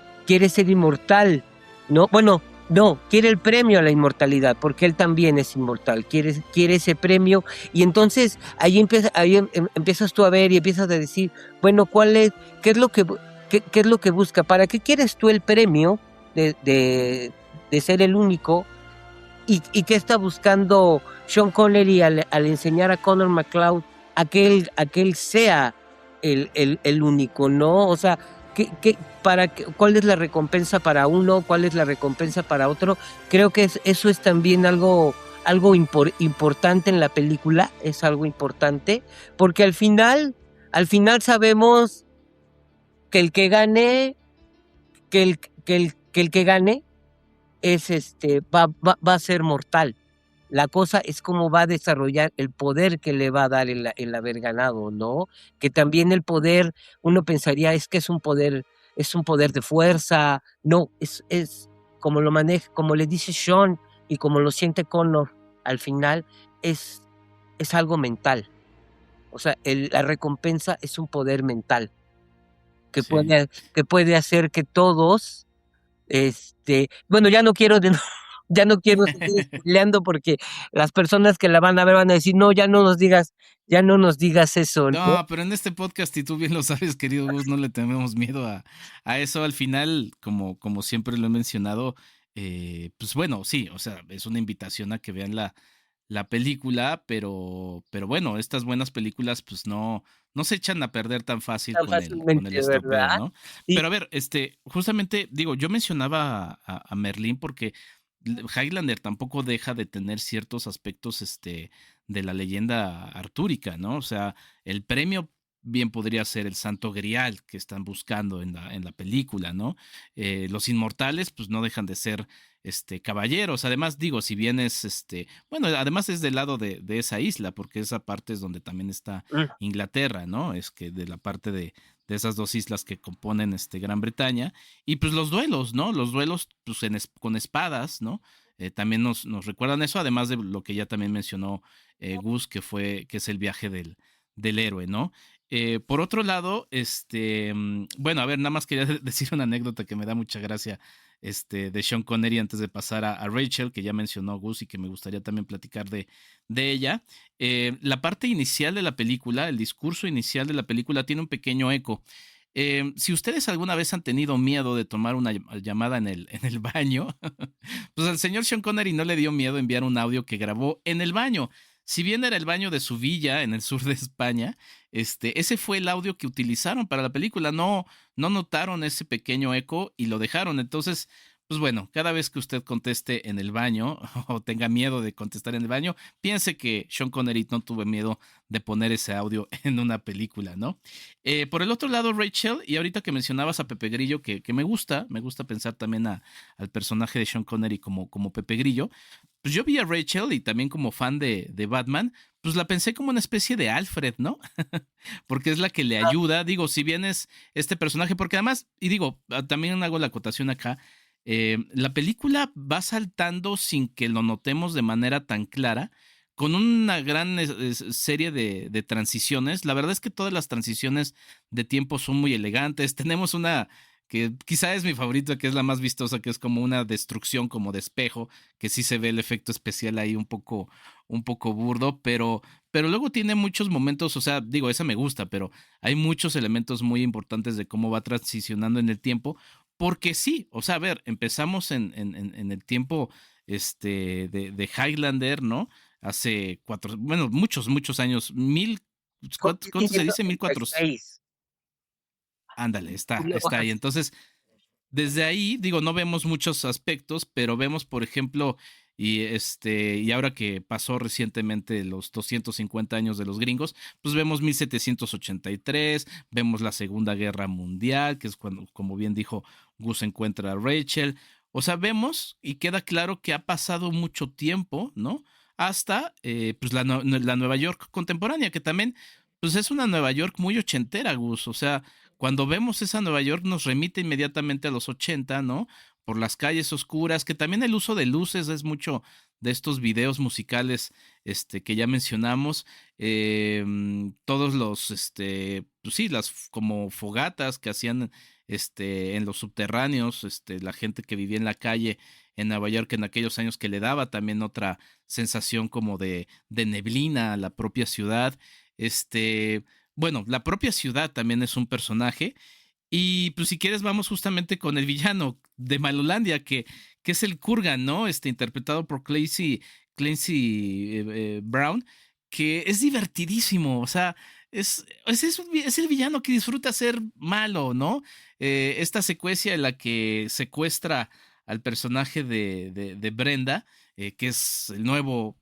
ser inmortal, ¿no? Bueno, no, quiere el premio a la inmortalidad, porque él también es inmortal, quiere ese premio, y entonces ahí empiezas tú a ver y empiezas a decir, bueno, qué es lo que busca, ¿para qué quieres tú el premio de ser el único? ¿Y qué está buscando Sean Connery al enseñar a Connor McLeod a que él sea el único, ¿no? O sea, ¿cuál es la recompensa para uno? ¿Cuál es la recompensa para otro? Creo que eso es también algo importante en la película, es algo importante, porque al final sabemos que el que gane, que el que gane es va a ser mortal. La cosa es cómo va a desarrollar el poder que le va a dar el haber ganado, ¿no? Que también el poder, uno pensaría, es que es un poder de fuerza. No, es como lo maneja, como le dice Sean y como lo siente Connor al final, es algo mental. O sea, la recompensa es un poder mental que Sí. puede hacer que todos, bueno, ya no quiero seguir spoileando porque las personas que la van a ver van a decir, no, ya no nos digas eso, ¿no? No, pero en este podcast, y tú bien lo sabes, querido Gus, no le tenemos miedo a eso. Al final, como siempre lo he mencionado, pues bueno, sí, o sea, es una invitación a que vean la película, pero bueno, estas buenas películas, pues no se echan a perder tan fácil Tan con el fácilmente, estropeo, ¿verdad? ¿no? Sí, Pero a ver, justamente, digo, yo mencionaba a Merlín porque Highlander tampoco deja de tener ciertos aspectos, de la leyenda artúrica, ¿no? O sea, el premio bien podría ser el Santo Grial que están buscando en la película, ¿no? Los inmortales, pues no dejan de ser caballeros. Además, digo, si bien es bueno, además es del lado de esa isla, porque esa parte es donde también está mm, Inglaterra, ¿no? Es que de la parte de esas dos islas que componen Gran Bretaña. Y pues los duelos, ¿no? Los duelos, pues con espadas, ¿no? También nos recuerdan eso, además de lo que ya también mencionó Gus, que es el viaje del héroe, ¿no? Por otro lado, bueno, a ver, nada más quería decir una anécdota que me da mucha gracia, de Sean Connery antes de pasar a Rachel, que ya mencionó Gus y que me gustaría también platicar de ella. La parte inicial de la película, el discurso inicial de la película tiene un pequeño eco. Si ustedes alguna vez han tenido miedo de tomar una llamada en el baño, pues al señor Sean Connery no le dio miedo enviar un audio que grabó en el baño. Si bien era el baño de su villa en el sur de España, ese fue el audio que utilizaron para la película. No notaron ese pequeño eco y lo dejaron. Entonces, pues bueno, cada vez que usted conteste en el baño o tenga miedo de contestar en el baño, piense que Sean Connery no tuvo miedo de poner ese audio en una película, ¿no? Por el otro lado, Rachel, y ahorita que mencionabas a Pepe Grillo, que me gusta pensar también al personaje de Sean Connery como Pepe Grillo, pues yo vi a Rachel y también como fan de Batman, pues la pensé como una especie de Alfred, ¿no? Porque es la que le ayuda, digo, si bien es este personaje, porque además, y digo, también hago la acotación acá, la película va saltando sin que lo notemos de manera tan clara, con una gran serie de transiciones. La verdad es que todas las transiciones de tiempo son muy elegantes. Tenemos una que quizá es mi favorita, que es la más vistosa, que es como una destrucción como de espejo, que sí se ve el efecto especial ahí un poco burdo, pero luego tiene muchos momentos, o sea, digo, esa me gusta, pero hay muchos elementos muy importantes de cómo va transicionando en el tiempo, porque sí, o sea, a ver, empezamos en el tiempo de Highlander, ¿no? Hace bueno, muchos años, ¿cuánto se dice? 1400. 1496. Ándale, Y luego, está ahí. Entonces, desde ahí, digo, no vemos muchos aspectos, pero vemos, por ejemplo, y ahora que pasó recientemente los 250 años de los gringos, pues vemos 1783, vemos la Segunda Guerra Mundial, que es cuando, como bien dijo, Gus encuentra a Rachel. O sea, vemos y queda claro que ha pasado mucho tiempo, ¿no? Hasta pues la Nueva York contemporánea, que también pues es una Nueva York muy ochentera, Gus. O sea, cuando vemos esa Nueva York nos remite inmediatamente a los 80, ¿no? Por las calles oscuras, que también el uso de luces es mucho de estos videos musicales que ya mencionamos. Todos los, pues sí, las como fogatas que hacían en los subterráneos, la gente que vivía en la calle en Nueva York en aquellos años, que le daba también otra sensación como de neblina a la propia ciudad. Bueno, la propia ciudad también es un personaje. Y pues si quieres vamos justamente con el villano de Malolandia, que es el Kurgan, ¿no? Interpretado por Clancy Brown, que es divertidísimo, o sea, es el villano que disfruta ser malo, ¿no? Esta secuencia en la que secuestra al personaje de Brenda, que es el nuevo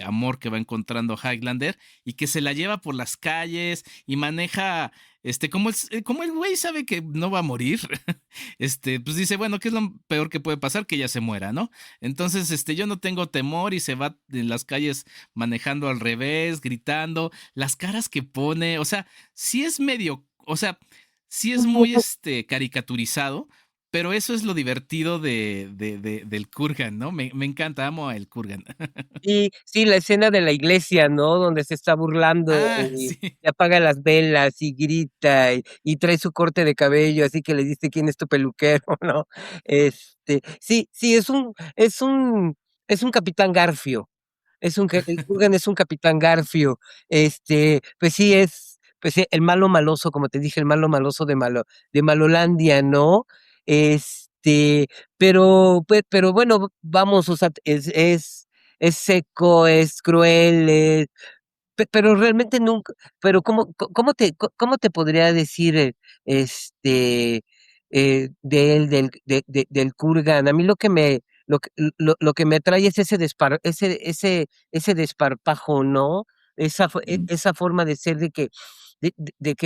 amor que va encontrando Highlander, y que se la lleva por las calles y maneja, como el güey sabe que no va a morir, pues dice, bueno, ¿qué es lo peor que puede pasar? Que ella se muera, ¿no? Entonces, yo no tengo temor, y se va en las calles manejando al revés, gritando, las caras que pone, o sea, sí es medio, o sea, sí es muy caricaturizado, pero eso es lo divertido del Kurgan, ¿no? Me encanta, amo a el Kurgan. Y sí, la escena de la iglesia, ¿no? Donde se está burlando Ah, y sí. apaga las velas y grita y trae su corte de cabello, así que le dice quién es tu peluquero, ¿no? Sí, sí, es un Capitán Garfio. El Kurgan es un Capitán Garfio. Pues sí, pues sí, el malo maloso, como te dije, el malo maloso de Malolandia, ¿no? Pero bueno, vamos, o sea, es seco, es cruel, pero realmente nunca, pero cómo te podría decir este de él, del Kurgan? A mí lo que me atrae es ese desparpajo, ¿no? Esa forma de ser de que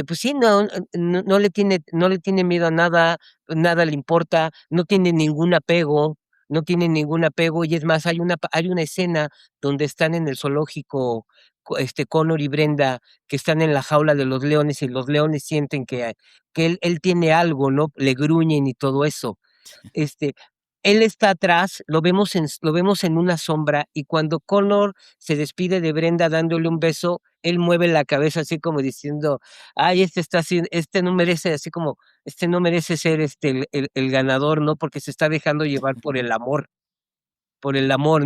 pues sí, no le tiene miedo a nada, nada le importa, no tiene ningún apego, y es más, hay una escena donde están en el zoológico, Connor y Brenda, que están en la jaula de los leones y los leones sienten que él tiene algo, ¿no? Le gruñen y todo eso. Este, Él está atrás, lo vemos en una sombra, y cuando Connor se despide de Brenda dándole un beso, él mueve la cabeza así como diciendo, ay, este no merece ser el ganador, ¿no? Porque se está dejando llevar por el amor,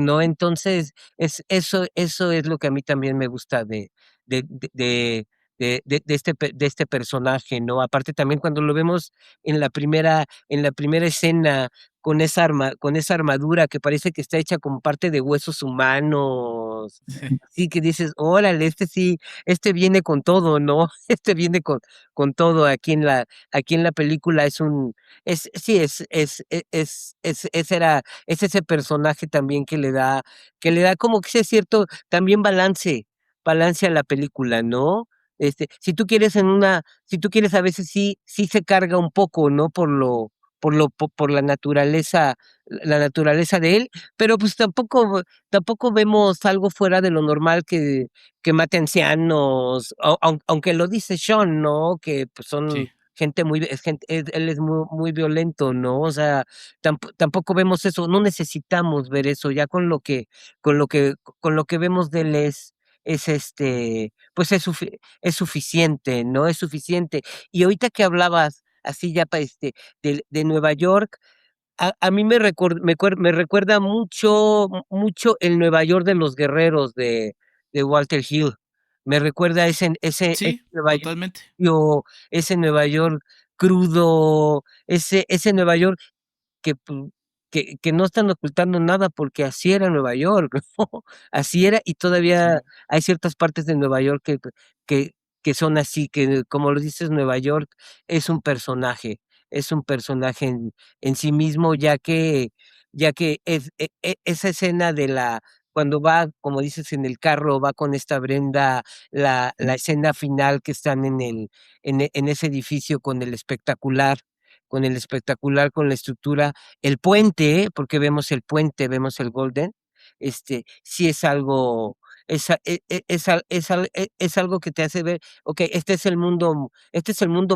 ¿no? Entonces, eso es lo que a mí también me gusta de, de, de, de este personaje, ¿no? Aparte también cuando lo vemos en la primera escena con esa armadura que parece que está hecha con parte de huesos humanos. Así que dices, órale, este sí, este viene con todo, ¿no? Este viene con todo aquí en la película sí, es ese personaje también que le da como que ese cierto también balance a la película, ¿no? Si tú quieres a veces sí se carga un poco, ¿no? Por la naturaleza de él, pero pues tampoco vemos algo fuera de lo normal que mate ancianos, aunque lo dice Sean, ¿no? Que pues Sí. son él es muy violento, ¿no? O sea, tampoco vemos eso, no necesitamos ver eso, ya con lo que vemos de él pues es suficiente, ¿no? Es suficiente. Y ahorita que hablabas así ya de Nueva York, a mí me recuerda mucho el Nueva York de los guerreros de Walter Hill. Me recuerda ese Sí, Nueva York, totalmente. ese Nueva York crudo, ese Nueva York que, pu- que no están ocultando nada porque así era Nueva York, ¿no? Así era, y todavía Sí. hay ciertas partes de Nueva York que, que son así, que como lo dices, Nueva York es es un personaje en sí mismo, ya que esa escena cuando va, como dices, en el carro, va con esta Brenda, la escena final que están en ese edificio con el espectacular, con la estructura, el puente, porque vemos el puente, vemos el Golden, sí es algo, es algo que te hace ver, ok, este es el mundo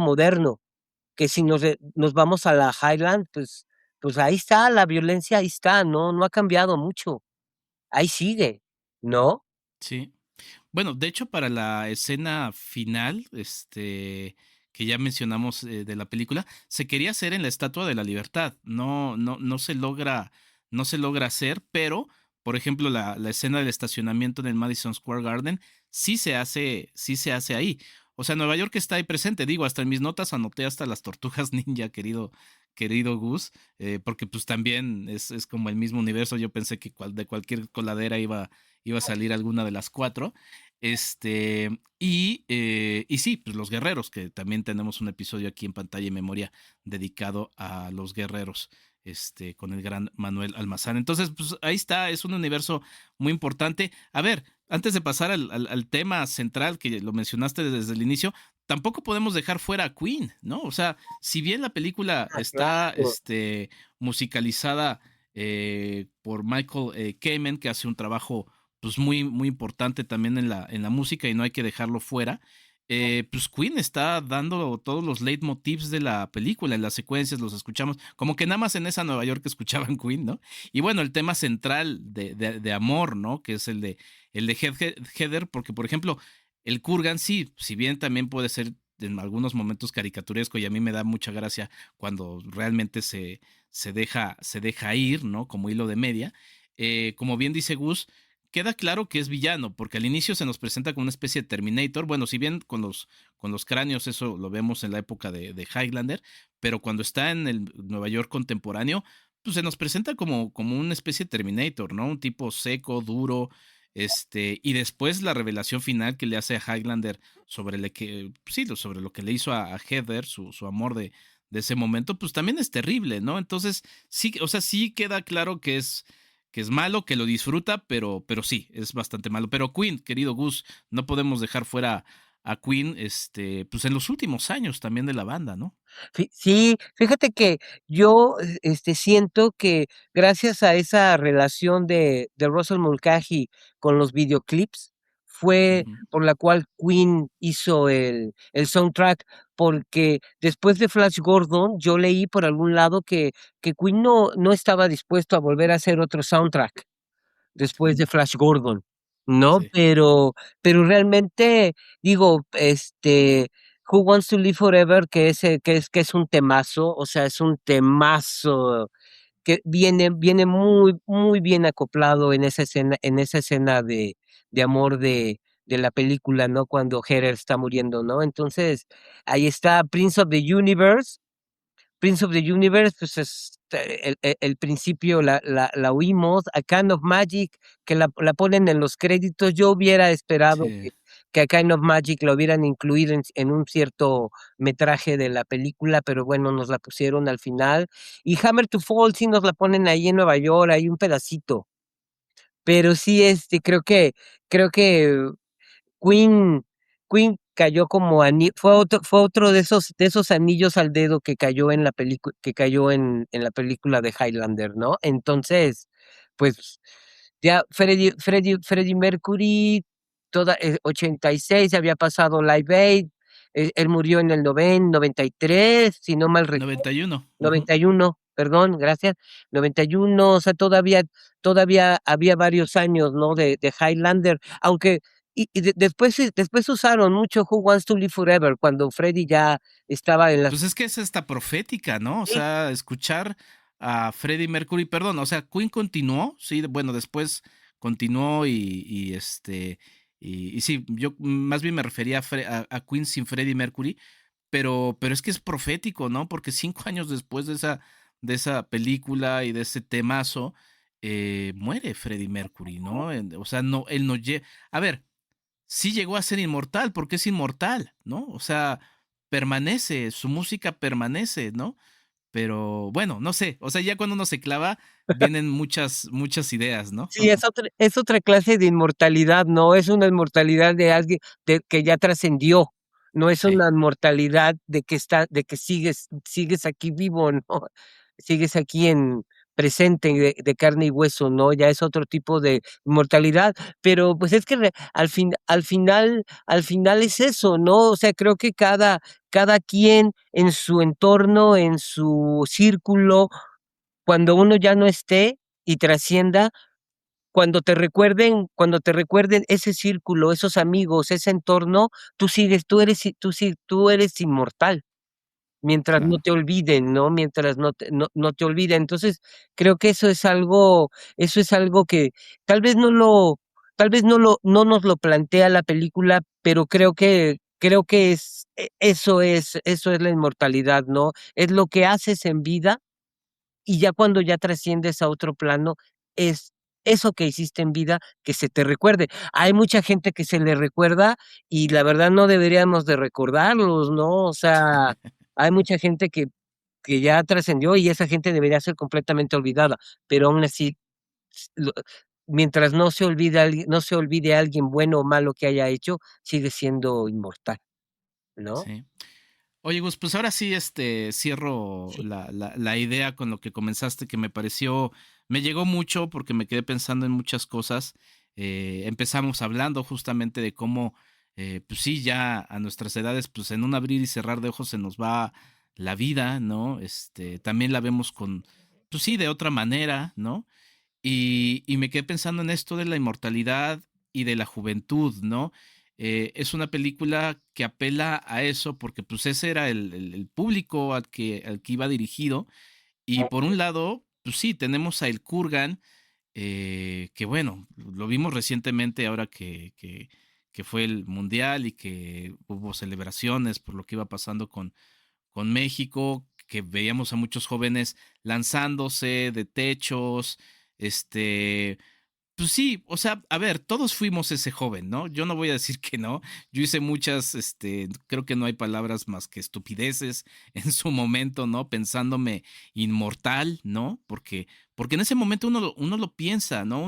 moderno, que si nos vamos a la Highland, pues ahí está, la violencia ahí está, no ha cambiado mucho, ahí sigue, ¿no? Sí. Bueno, de hecho, para la escena final, que ya mencionamos de la película, se quería hacer en la Estatua de la Libertad. No se logra hacer, pero, por ejemplo, la escena del estacionamiento en el Madison Square Garden sí se hace ahí. O sea, Nueva York está ahí presente. Digo, hasta en mis notas anoté hasta las tortugas ninja, querido Gus, porque pues también es como el mismo universo. Yo pensé que de cualquier coladera iba a salir alguna de las cuatro. Y sí, pues los guerreros, que también tenemos un episodio aquí en Pantalla y Memoria dedicado a los guerreros, con el gran Manuel Almazán. Entonces, pues ahí está, es un universo muy importante. A ver, antes de pasar al tema central, que lo mencionaste desde el inicio, tampoco podemos dejar fuera a Queen, ¿no? O sea, si bien la película Ah, está, claro. musicalizada por Michael Kamen, que hace un trabajo pues muy, muy importante también en la música y no hay que dejarlo fuera. Pues Queen está dando todos los leitmotivs de la película, en las secuencias los escuchamos, como que nada más en esa Nueva York escuchaban Queen, ¿no? Y bueno, el tema central de amor, ¿no? Que es el de Heather, porque por ejemplo, el Kurgan sí, si bien también puede ser en algunos momentos caricaturesco y a mí me da mucha gracia cuando realmente se deja ir, ¿no? Como hilo de media. Como bien dice Gus, queda claro que es villano, porque al inicio se nos presenta como una especie de Terminator. Bueno, si bien con los cráneos eso lo vemos en la época de Highlander, pero cuando está en el Nueva York contemporáneo, pues se nos presenta como una especie de Terminator, ¿no? Un tipo seco, duro, y después la revelación final que le hace a Highlander sobre, sí, sobre lo que le hizo a Heather, su amor de ese momento, pues también es terrible, ¿no? Entonces, sí, o sea, sí queda claro que es malo, que lo disfruta, pero sí, es bastante malo. Pero Queen, querido Gus, no podemos dejar fuera a Queen, pues en los últimos años también de la banda, ¿no? Sí, fíjate que yo siento que gracias a esa relación de Russell Mulcahy con los videoclips, fue Ujú. por la cual Queen hizo el soundtrack, porque después de Flash Gordon, yo leí por algún lado que Queen no estaba dispuesto a volver a hacer otro soundtrack después de Flash Gordon, ¿no? Sí. Pero realmente, digo, Who Wants to Live Forever, que es un temazo, o sea, es un temazo que viene muy bien acoplado en esa escena de amor de la película, ¿no? Cuando Heather está muriendo, ¿no? Entonces, ahí está Prince of the Universe, pues es el principio la oímos, A Kind of Magic, que la ponen en los créditos. Yo hubiera esperado Sí. que A Kind of Magic la hubieran incluido en un cierto metraje de la película, pero bueno, nos la pusieron al final. Y Hammer to Fall sí nos la ponen ahí en Nueva York, hay un pedacito. Pero sí, creo que Queen, Queen cayó como fue otro de esos anillos al dedo que cayó en la película, que cayó en la película de Highlander, ¿no? Entonces, pues, ya Freddie Mercury, 86, había pasado Live Aid, él murió en el 93, si no mal recuerdo. 91. Ujú. 91, perdón, gracias. 91, o sea, todavía había varios años, ¿no? De Highlander, aunque después usaron mucho Who Wants to Live Forever cuando Freddy ya estaba en las. Pues es que es esta profética, ¿no? O Sí, sea, escuchar a Freddie Mercury, perdón, o sea, Queen continuó, sí, bueno, después continuó y sí, yo más bien me refería a Queen sin Freddie Mercury, pero es que es profético, ¿no? Porque 5 años después de esa película y de ese temazo, muere Freddie Mercury, ¿no? O sea, no, él no llega. A ver, sí llegó a ser inmortal, porque es inmortal, ¿no? O sea, permanece, su música permanece, ¿no? Pero bueno, no sé, o sea, ya cuando uno se clava, vienen muchas ideas, ¿no? sí, es otra clase de inmortalidad, no es una inmortalidad de alguien que ya trascendió, no es Sí, una inmortalidad de que sigues aquí vivo, ¿no? Sigues aquí en presente de carne y hueso, ¿no? Ya es otro tipo de inmortalidad, pero pues es que al final es eso, ¿no? O sea, creo que cada quien en su entorno, en su círculo, cuando uno ya no esté y trascienda, cuando te recuerden ese círculo, esos amigos, ese entorno, tú eres inmortal, mientras no claro. te olviden, ¿no? Mientras no te olviden. Entonces, creo que eso es algo que tal vez no nos lo plantea la película, pero creo que eso es la inmortalidad, ¿no? Es lo que haces en vida y ya cuando ya trasciendes a otro plano, es eso que hiciste en vida que se te recuerde. Hay mucha gente que se le recuerda y la verdad no deberíamos de recordarlos, ¿no? O sea, hay mucha gente que ya trascendió y esa gente debería ser completamente olvidada, pero aún así, lo- mientras no se olvide alguien bueno o malo que haya hecho, sigue siendo inmortal, ¿no? Sí. Oye, Gus, pues ahora sí, cierro Sí. la idea con lo que comenzaste, que me llegó mucho porque me quedé pensando en muchas cosas. Empezamos hablando justamente de cómo pues sí, ya a nuestras edades, pues en un abrir y cerrar de ojos se nos va la vida, ¿no? También la vemos con, pues sí, de otra manera, ¿no? Y me quedé pensando en esto de la inmortalidad y de la juventud, ¿no? Es una película que apela a eso porque pues ese era el público al que iba dirigido. Y por un lado, pues sí, tenemos a El Kurgan, que bueno, lo vimos recientemente ahora que fue el Mundial y que hubo celebraciones por lo que iba pasando con México, que veíamos a muchos jóvenes lanzándose de techos, este, pues sí, o sea, a ver, todos fuimos ese joven, ¿no? Yo no voy a decir que no. Yo hice muchas, creo que no hay palabras más que estupideces en su momento, ¿no? Pensándome inmortal, ¿no? Porque en ese momento uno lo piensa, ¿no?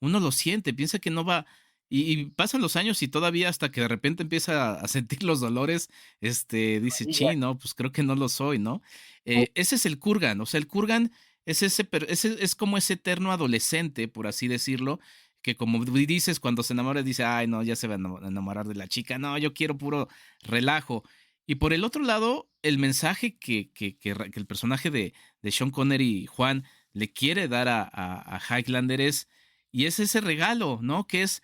Uno lo siente, piensa que no va. Y pasan los años y todavía hasta que de repente empieza a sentir los dolores, dice, Diga. sí, no, pues creo que no lo soy, ¿no? Ese es el Kurgan, o sea, el Kurgan es como ese eterno adolescente, por así decirlo, que como dices, cuando se enamora dice, ay, no, ya se va a enamorar de la chica, no, yo quiero puro relajo. Y por el otro lado, el mensaje que el personaje de Sean Connery, Juan, le quiere dar a Highlander y es ese regalo, ¿no? Que es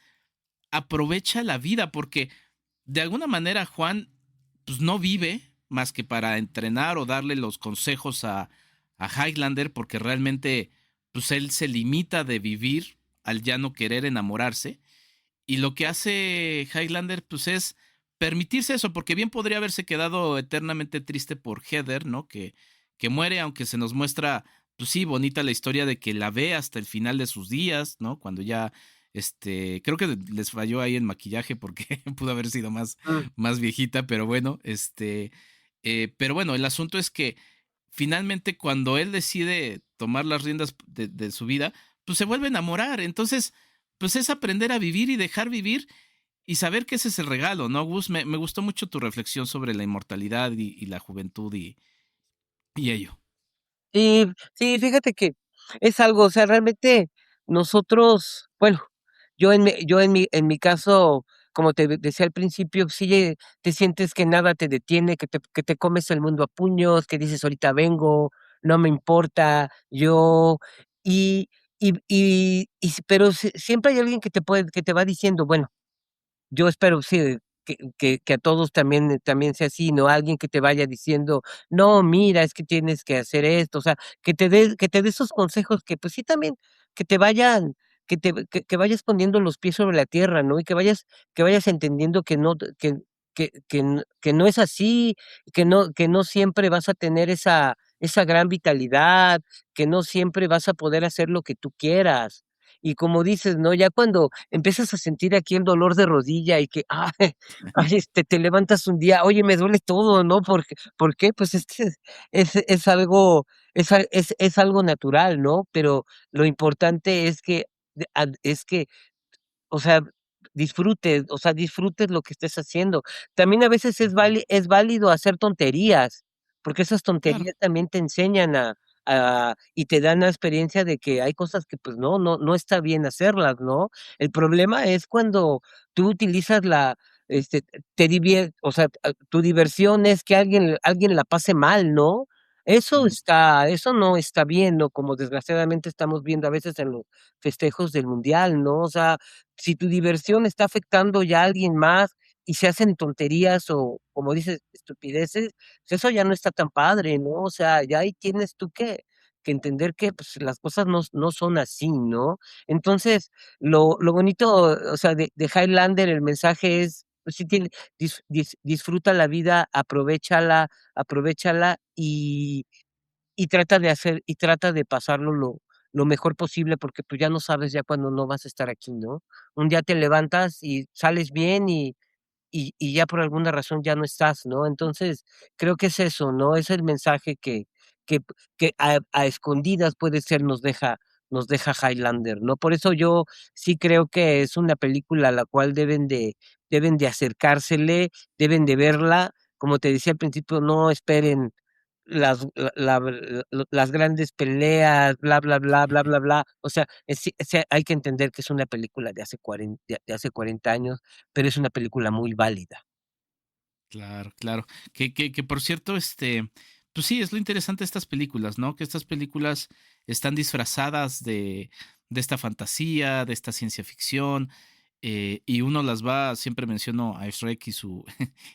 aprovecha la vida, porque de alguna manera Juan, pues no vive más que para entrenar o darle los consejos a Highlander, porque realmente, pues él se limita de vivir al ya no querer enamorarse. Y lo que hace Highlander, pues es permitirse eso, porque bien podría haberse quedado eternamente triste por Heather, ¿no? Que muere, aunque se nos muestra, pues sí, bonita la historia de que la ve hasta el final de sus días, ¿no? Cuando ya, creo que les falló ahí en maquillaje porque pudo haber sido Mm. más viejita, pero bueno, pero bueno, el asunto es que finalmente cuando él decide tomar las riendas de su vida, pues se vuelve a enamorar. Entonces, pues es aprender a vivir y dejar vivir y saber que ese es el regalo, ¿no, Gus? Me gustó mucho tu reflexión sobre la inmortalidad y la juventud y ello. Sí, sí, fíjate que es algo, o sea, realmente nosotros, bueno, yo en mi caso, como te decía al principio, sí te sientes que nada te detiene, que te comes el mundo a puños, que dices ahorita vengo, no me importa, yo, y, pero siempre hay alguien que te va diciendo, bueno, yo espero, sí, que a todos también sea así, ¿no? Alguien que te vaya diciendo: "No, mira, es que tienes que hacer esto", o sea, que te dé esos consejos que, pues sí, también que te vayan que vayas poniendo los pies sobre la tierra, ¿no? Y que vayas entendiendo que no que no es así, que no siempre vas a tener esa gran vitalidad, que no siempre vas a poder hacer lo que tú quieras. Y como dices, ¿no? Ya cuando empiezas a sentir aquí el dolor de rodilla y que, ay, te levantas un día, oye, me duele todo, ¿no? ¿Por qué? Pues es que es algo es algo natural, ¿no? Pero lo importante es que o sea, disfrutes lo que estés haciendo. También a veces Ujú. es válido hacer tonterías, porque esas Claro, tonterías también te enseñan y te dan la experiencia de que hay cosas que, pues, no está bien hacerlas, ¿no? El problema es cuando tú utilizas este, o sea, tu diversión es que alguien la pase mal, ¿no? ujú, Eso no está bien, ¿no? Como desgraciadamente estamos viendo a veces en los festejos del mundial, ¿no? O sea, si tu diversión está afectando ya a alguien más y se hacen tonterías o, como dices, estupideces, pues eso ya no está tan padre, ¿no? O sea, ya ahí tienes tú que entender que, pues, las cosas no son así, ¿no? Entonces, lo bonito, o sea, de Highlander, el mensaje es, pues sí disfruta la vida, aprovéchala y trata de pasarlo lo mejor posible, porque, pues, ya no sabes ya cuándo no vas a estar aquí, ¿no? Un día te levantas y sales bien y ya por alguna razón ya no estás, ¿no? Entonces, creo que es eso, ¿no? Es el mensaje que que a escondidas puede ser nos deja Highlander, ¿no? Por eso yo sí creo que es una película a la cual deben de acercársele, deben de verla. Como te decía al principio, no esperen las grandes peleas, bla, bla, bla, bla, bla, bla. O sea, hay que entender que es una película de hace 40 años, pero es una película muy válida. Claro, claro. Que por cierto, pues sí, es lo interesante de estas películas, ¿no? Que estas películas están disfrazadas de esta fantasía, de esta ciencia ficción, y uno las va, siempre menciono a Shrek y su,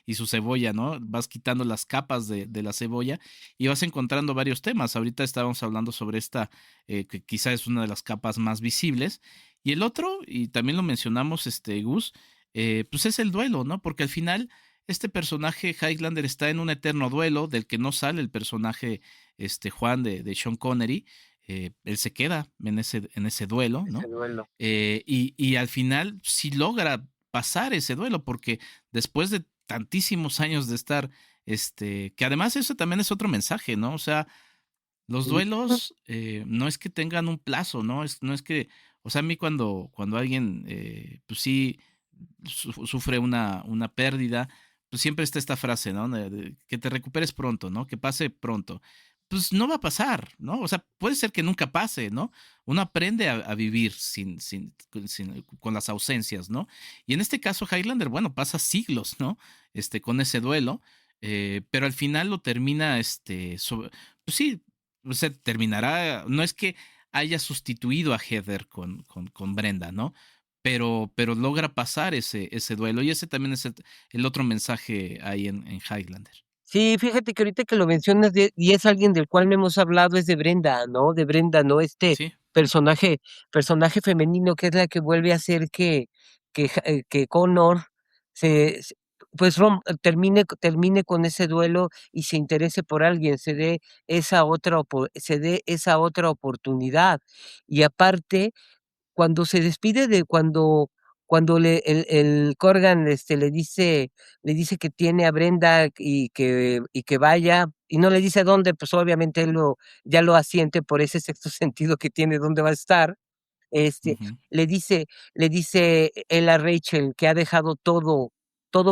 y su cebolla, ¿no? Vas quitando las capas de la cebolla y vas encontrando varios temas. Ahorita estábamos hablando sobre esta, que quizá es una de las capas más visibles. Y el otro, y también lo mencionamos, Gus, pues es el duelo, ¿no? Porque al final este personaje Highlander está en un eterno duelo del que no sale el personaje Juan de Sean Connery. Él se queda en ese duelo, Ese ¿no? duelo. Y al final sí logra pasar ese duelo porque después de tantísimos años de estar, que además eso también es otro mensaje, ¿no? O sea, los Ujú. duelos no es que tengan un plazo, ¿no? No es que, o sea, a mí cuando alguien, pues sí, sufre una pérdida, pues siempre está esta frase, ¿no? Que te recuperes pronto, ¿no? Que pase pronto. Pues no va a pasar, ¿no? O sea, puede ser que nunca pase, ¿no? Uno aprende a vivir con las ausencias, ¿no? Y en este caso, Highlander, bueno, pasa siglos, ¿no? Con ese duelo, pero al final lo termina, pues sí, o sea, terminará, no es que haya sustituido a Heather con Brenda, ¿no? Pero logra pasar ese duelo y ese también es el otro mensaje ahí en Highlander. Sí, fíjate que ahorita que lo mencionas y es alguien del cual no hemos hablado, es de Brenda, ¿no? De Brenda, ¿no? Este Sí. personaje, personaje femenino que es la que vuelve a hacer que Connor se, se- pues termine con ese duelo y se interese por alguien, se dé esa otra oportunidad. Y aparte, cuando se despide de cuando el Corgan le dice que tiene a Brenda y que vaya, y no le dice dónde, pues obviamente ya lo asiente por ese sexto sentido que tiene dónde va a estar. Este, Ujú, le dice, le dice él a Rachel que ha dejado todo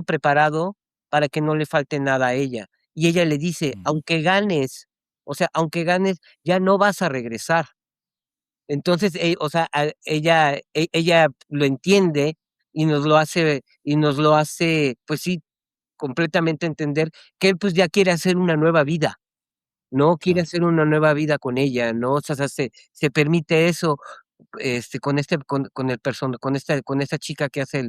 preparado para que no le falte nada a ella. Y ella le dice, ujú, aunque ganes, o sea, aunque ganes, ya no vas a regresar. Entonces, o sea, ella lo entiende y nos lo hace, pues sí, completamente entender que él pues ya quiere hacer una nueva vida, ¿no? Quiere claro. hacer una nueva vida con ella, ¿no? O sea, se permite eso, con esta chica que hace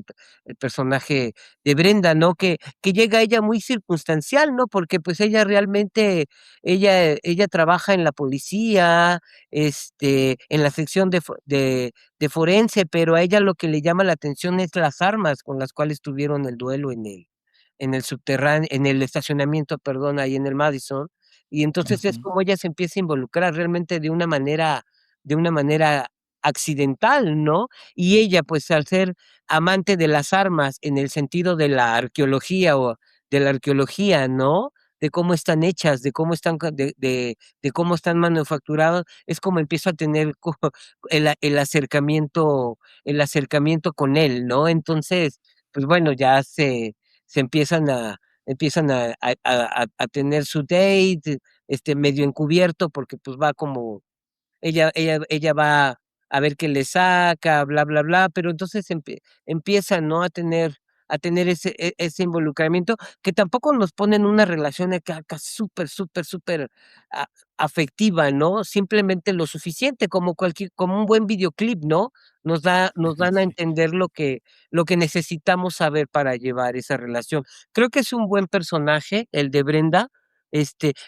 el personaje de Brenda, ¿no? Que llega ella muy circunstancial, ¿no? Porque pues ella realmente, ella trabaja en la policía, en la sección de forense, pero a ella lo que le llama la atención es las armas con las cuales tuvieron el duelo en el subterráneo, en el estacionamiento, perdón, ahí en el Madison. Y entonces es Ujú, como ella se empieza a involucrar realmente de una manera accidental, ¿no? Y ella, pues al ser amante de las armas en el sentido de la arqueología o de la arqueología, ¿no? De cómo están hechas, de cómo están, de cómo están manufacturadas, es como empieza a tener el acercamiento con él, ¿no? Entonces, pues bueno, se empiezan a tener su date, medio encubierto, porque pues va como ella va a ver qué le saca, bla, bla, bla, pero entonces empieza, ¿no? A tener ese involucramiento, que tampoco nos pone en una relación acá súper, súper, súper a- afectiva, ¿no? Simplemente lo suficiente, como un buen videoclip, ¿no? Nos dan a sí, entender lo que necesitamos saber para llevar esa relación. Creo que es un buen personaje, el de Brenda,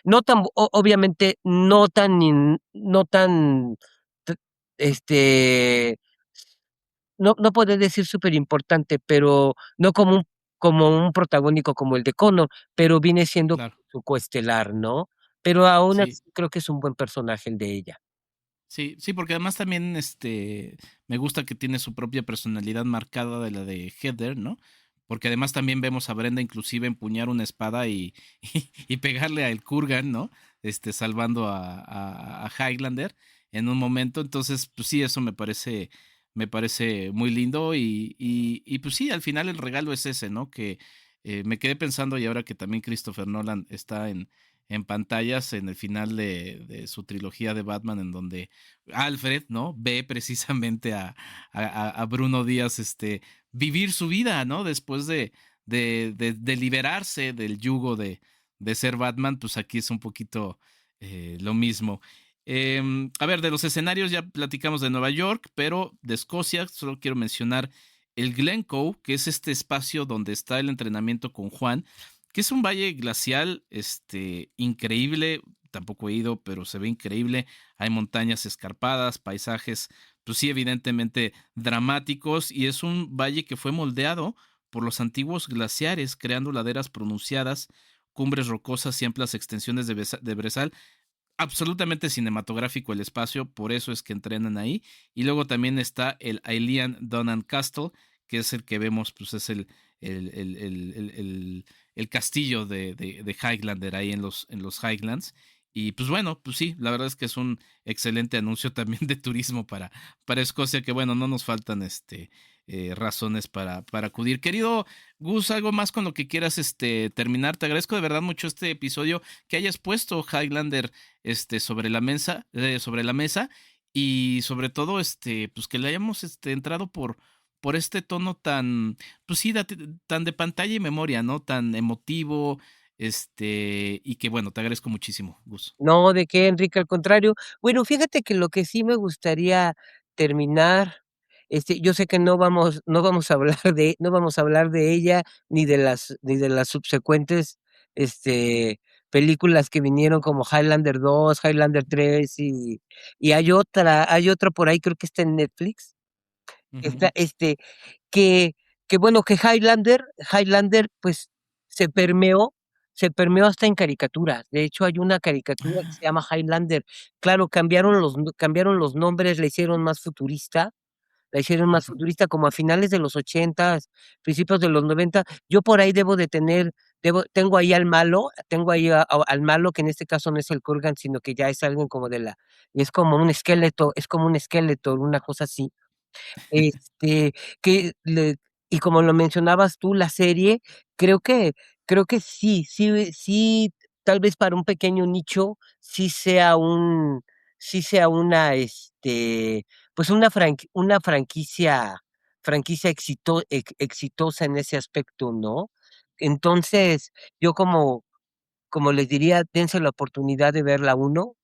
no tan, obviamente, no tan, t- este, no puedo decir súper importante, pero no como un protagónico como el de Connor, pero viene siendo claro. su coestelar, ¿no? Pero aún Sí, así creo que es un buen personaje el de ella. sí, sí, porque además también me gusta que tiene su propia personalidad marcada de la de Heather, ¿no? Porque además también vemos a Brenda inclusive empuñar una espada y pegarle al Kurgan, ¿no? Salvando a Highlander en un momento. Entonces, pues sí, eso me parece muy lindo y pues sí, al final el regalo es ese, ¿no? Que me quedé pensando y ahora que también Christopher Nolan está en pantallas en el final de su trilogía de Batman, en donde Alfred, ¿no? Ve precisamente a Bruno Díaz vivir su vida, ¿no? Después de liberarse del yugo de ser Batman, pues aquí es un poquito lo mismo. A ver, de los escenarios ya platicamos de Nueva York, pero de Escocia solo quiero mencionar el Glencoe, que es este espacio donde está el entrenamiento con Juan, que es un valle glacial increíble. Tampoco he ido, pero se ve increíble. Hay montañas escarpadas, paisajes, pues sí, evidentemente dramáticos, y es un valle que fue moldeado por los antiguos glaciares, creando laderas pronunciadas, cumbres rocosas y amplias extensiones de brezal. Absolutamente cinematográfico el espacio, por eso es que entrenan ahí. Y luego también está el Ailean Donan Castle, que es el que vemos, pues es el, el, el, el castillo de Highlander ahí en los Highlands. Y pues bueno, pues sí, la verdad es que es un excelente anuncio también de turismo para Escocia, que bueno, no nos faltan razones para acudir. Querido Gus, algo más con lo que quieras terminar. Te agradezco de verdad mucho este episodio, que hayas puesto Highlander sobre la mesa, y sobre todo pues que le hayamos entrado por este tono tan, pues sí, tan de pantalla y memoria, ¿no? Tan emotivo, y que bueno, te agradezco muchísimo, Gus. No, ¿de qué, Enrique? Al contrario. Bueno, fíjate que lo que sí me gustaría terminar, yo sé que no vamos a hablar no vamos a hablar de ella ni de las subsecuentes, este, películas que vinieron como Highlander 2, Highlander 3 y hay otra por ahí, creo que está en Netflix, que Ujú. está, que, que bueno, que Highlander, pues, se permeó, se permeó hasta en caricaturas. De hecho, hay una caricatura que se llama Highlander. Claro, cambiaron los nombres, la hicieron más Ujú. futurista como a finales de los 80, principios de los 90. Yo por ahí tengo ahí al malo, que en este caso no es el Kurgan, sino que ya es alguien como es como un esqueleto, una cosa así. Este, que le y como lo mencionabas tú, la serie, creo que sí, tal vez para un pequeño nicho, sí sea una, pues una franquicia exitosa en ese aspecto, ¿no? Entonces, yo como les diría, dense la oportunidad de ver la uno,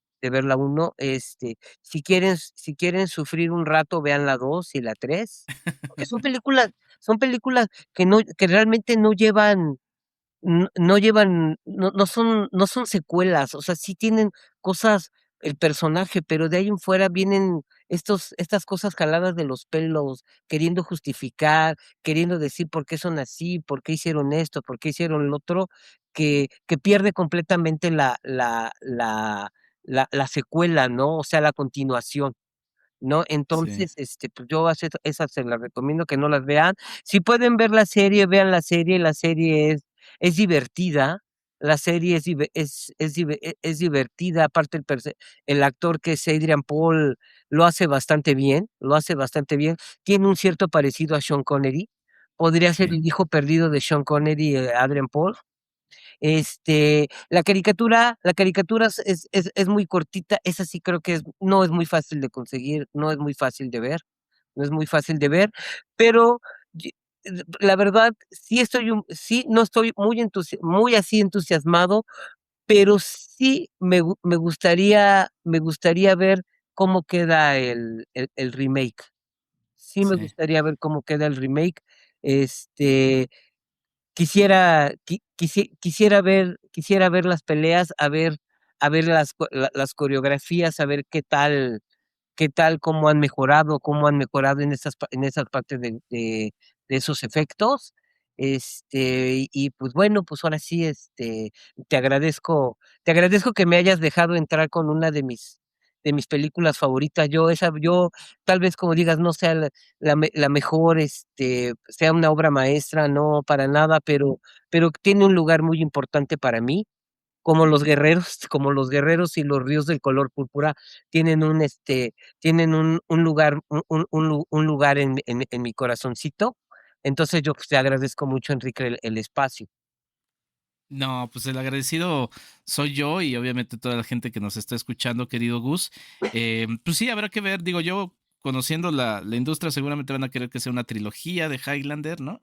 si quieren sufrir un rato, vean la 2 y la 3 porque son películas que realmente no son secuelas, o sea, sí tienen cosas el personaje, pero de ahí en fuera vienen estas cosas jaladas de los pelos, queriendo justificar, queriendo decir por qué son así, por qué hicieron esto, por qué hicieron lo otro, que pierde completamente la secuela, ¿no? O sea, la continuación. ¿No? Sí. Entonces, pues yo esas se las recomiendo que no las vean. Si pueden ver la serie, vean la serie es divertida, la serie es divertida, aparte el actor que es Adrian Paul lo hace bastante bien, tiene un cierto parecido a Sean Connery, podría ser Sí. el hijo perdido de Sean Connery, Adrian Paul. La caricatura es muy cortita, esa sí creo que no es muy fácil de conseguir, no es muy fácil de ver, no es muy fácil de ver, pero ye- la verdad, sí, no estoy muy así entusiasmado, pero sí me gustaría ver cómo queda el remake. Sí me Sí. gustaría ver cómo queda el remake. Este, quisiera ver las peleas, a ver las coreografías, a ver qué tal, cómo han mejorado en esas partes de esos efectos. Y pues bueno, pues ahora sí, te agradezco que me hayas dejado entrar con una de mis películas favoritas. Yo, tal vez como digas, no sea la mejor, sea una obra maestra, no para nada, pero tiene un lugar muy importante para mí, como los guerreros y los ríos del color púrpura tienen un lugar, un lugar en mi corazoncito. Entonces yo pues, te agradezco mucho, Enrique, el espacio. No, pues el agradecido soy yo y obviamente toda la gente que nos está escuchando, querido Gus. Pues sí, habrá que ver, digo yo, conociendo la industria, seguramente van a querer que sea una trilogía de Highlander, ¿no?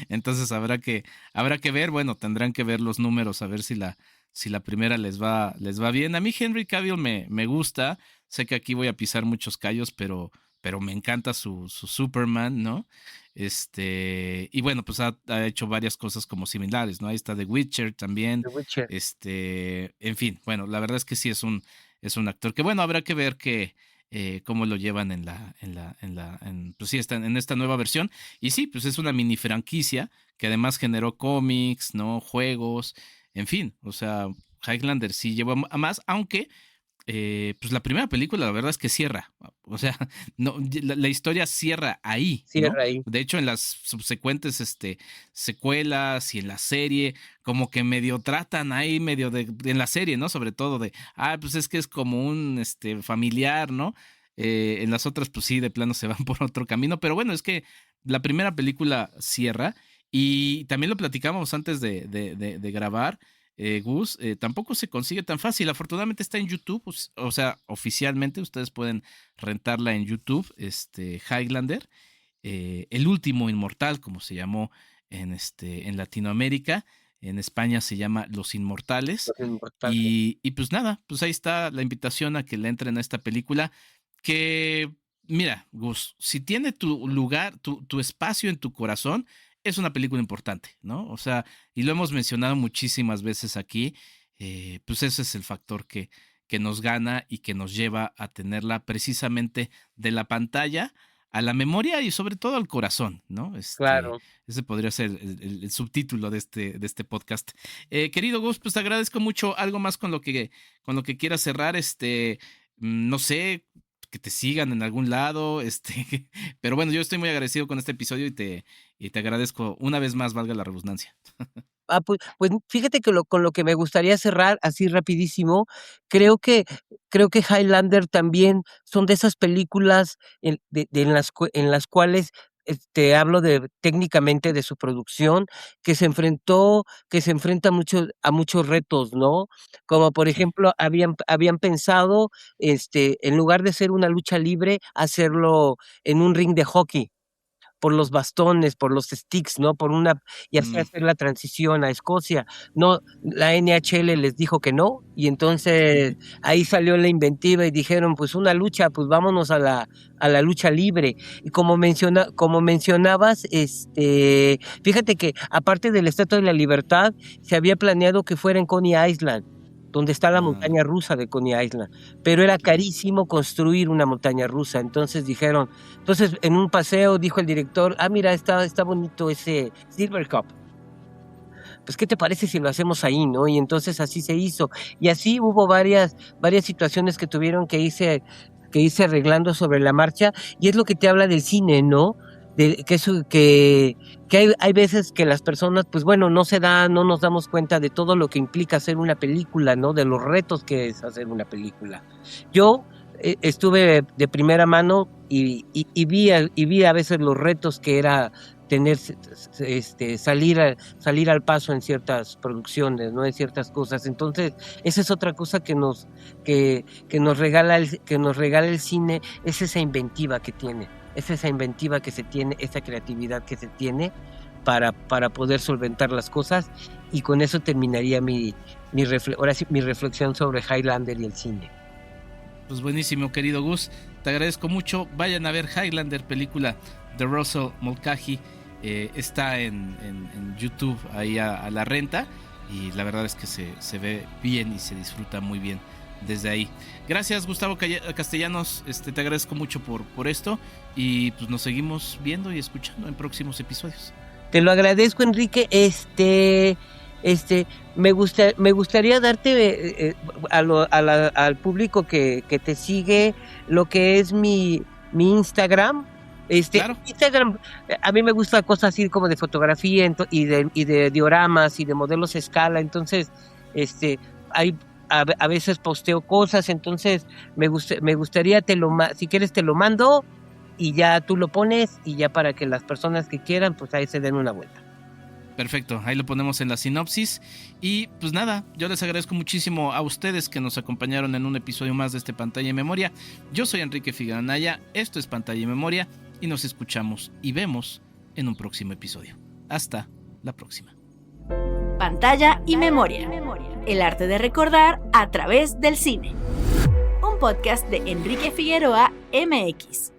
Entonces habrá que ver, bueno, tendrán que ver los números, a ver si la primera les va bien. A mí Henry Cavill me gusta, sé que aquí voy a pisar muchos callos, pero me encanta su Superman, ¿no? Y bueno, pues ha hecho varias cosas como similares, ¿no? Ahí está The Witcher también, The Witcher. en fin, bueno, la verdad es que sí es un actor que, bueno, habrá que ver cómo lo llevan pues sí, en esta nueva versión. Y sí, pues es una mini franquicia que además generó cómics, ¿no? Juegos, en fin, o sea, Highlander sí lleva a más, aunque pues la primera película, la verdad es que cierra. O sea, no, la historia cierra ahí, ¿no? Cierra ahí. De hecho, en las subsecuentes secuelas y en la serie, como que medio tratan ahí, en la serie, ¿no? Sobre todo pues es que es como un familiar, ¿no? En las otras, pues sí, de plano se van por otro camino. Pero bueno, es que la primera película cierra y también lo platicamos antes de grabar. Gus, tampoco se consigue tan fácil. Afortunadamente está en YouTube, o sea, oficialmente ustedes pueden rentarla en YouTube, Highlander, El último inmortal, como se llamó en Latinoamérica. En España se llama Los Inmortales. Lo importante. Y pues nada, pues ahí está la invitación a que le entren a esta película. Que, mira, Gus, si tiene tu lugar, tu espacio en tu corazón, es una película importante, ¿no? O sea, y lo hemos mencionado muchísimas veces aquí, pues ese es el factor que nos gana y que nos lleva a tenerla precisamente de la pantalla a la memoria y sobre todo al corazón, ¿no? Claro. Ese podría ser el subtítulo de este podcast. Querido Gus, pues te agradezco mucho. Algo más con lo que quieras cerrar, no sé, que te sigan en algún lado, pero bueno, yo estoy muy agradecido con este episodio y te agradezco una vez más, valga la redundancia. Pues fíjate que con lo que me gustaría cerrar así rapidísimo, creo que creo que Highlander también son de esas películas en las cuales, hablo de técnicamente de su producción, que se enfrenta a muchos retos, ¿no? Como por Sí. ejemplo, habían pensado, en lugar de ser una lucha libre, hacerlo en un ring de hockey por los bastones, por los sticks, ¿no? Y así Mm, hacer la transición a Escocia. No, la NHL les dijo que no, y entonces ahí salió la inventiva y dijeron, pues una lucha, pues vámonos a la lucha libre. Y como mencionabas, fíjate que aparte de la Estatua de la Libertad, se había planeado que fuera en Coney Island, donde está la ah, montaña rusa de Coney Island, pero era claro. carísimo construir una montaña rusa, entonces en un paseo dijo el director, mira, está bonito ese Silver Cup, pues ¿qué te parece si lo hacemos ahí, no? Y entonces así se hizo, y así hubo varias situaciones que tuvieron que irse arreglando sobre la marcha, y es lo que te habla del cine, ¿no? Que hay veces que las personas, pues bueno, no nos damos cuenta de todo lo que implica hacer una película, ¿no? De los retos que es hacer una película. Yo estuve de primera mano y vi a veces los retos que era tener, salir al paso en ciertas producciones, ¿no? En ciertas cosas. Entonces, esa es otra cosa que nos regala el cine, es esa inventiva que tiene. Es esa inventiva que se tiene, esa creatividad que se tiene para poder solventar las cosas, y con eso terminaría ahora sí, mi reflexión sobre Highlander y el cine. Pues buenísimo, querido Gus. Te agradezco mucho. Vayan a ver Highlander, película de Russell Mulcahy. Está en YouTube ahí a la renta. Y la verdad es que se ve bien y se disfruta muy bien desde ahí. Gracias, Gustavo Castellanos. Te agradezco mucho por esto. Y pues nos seguimos viendo y escuchando en próximos episodios. Te lo agradezco, Enrique. Me gustaría darte al público que te sigue lo que es mi Instagram. Claro. Instagram, a mí me gusta cosas así como de fotografía y de dioramas y de modelos a escala. Entonces, hay a veces posteo cosas. Entonces, me gustaría si quieres te lo mando y ya tú lo pones y ya para que las personas que quieran, pues ahí se den una vuelta. Perfecto, ahí lo ponemos en la sinopsis. Y pues nada, yo les agradezco muchísimo a ustedes que nos acompañaron en un episodio más de este Pantalla y Memoria. Yo soy Enrique Figueroa Anaya, esto es Pantalla y Memoria y nos escuchamos y vemos en un próximo episodio. Hasta la próxima. Pantalla y Memoria, el arte de recordar a través del cine. Un podcast de Enrique Figueroa MX.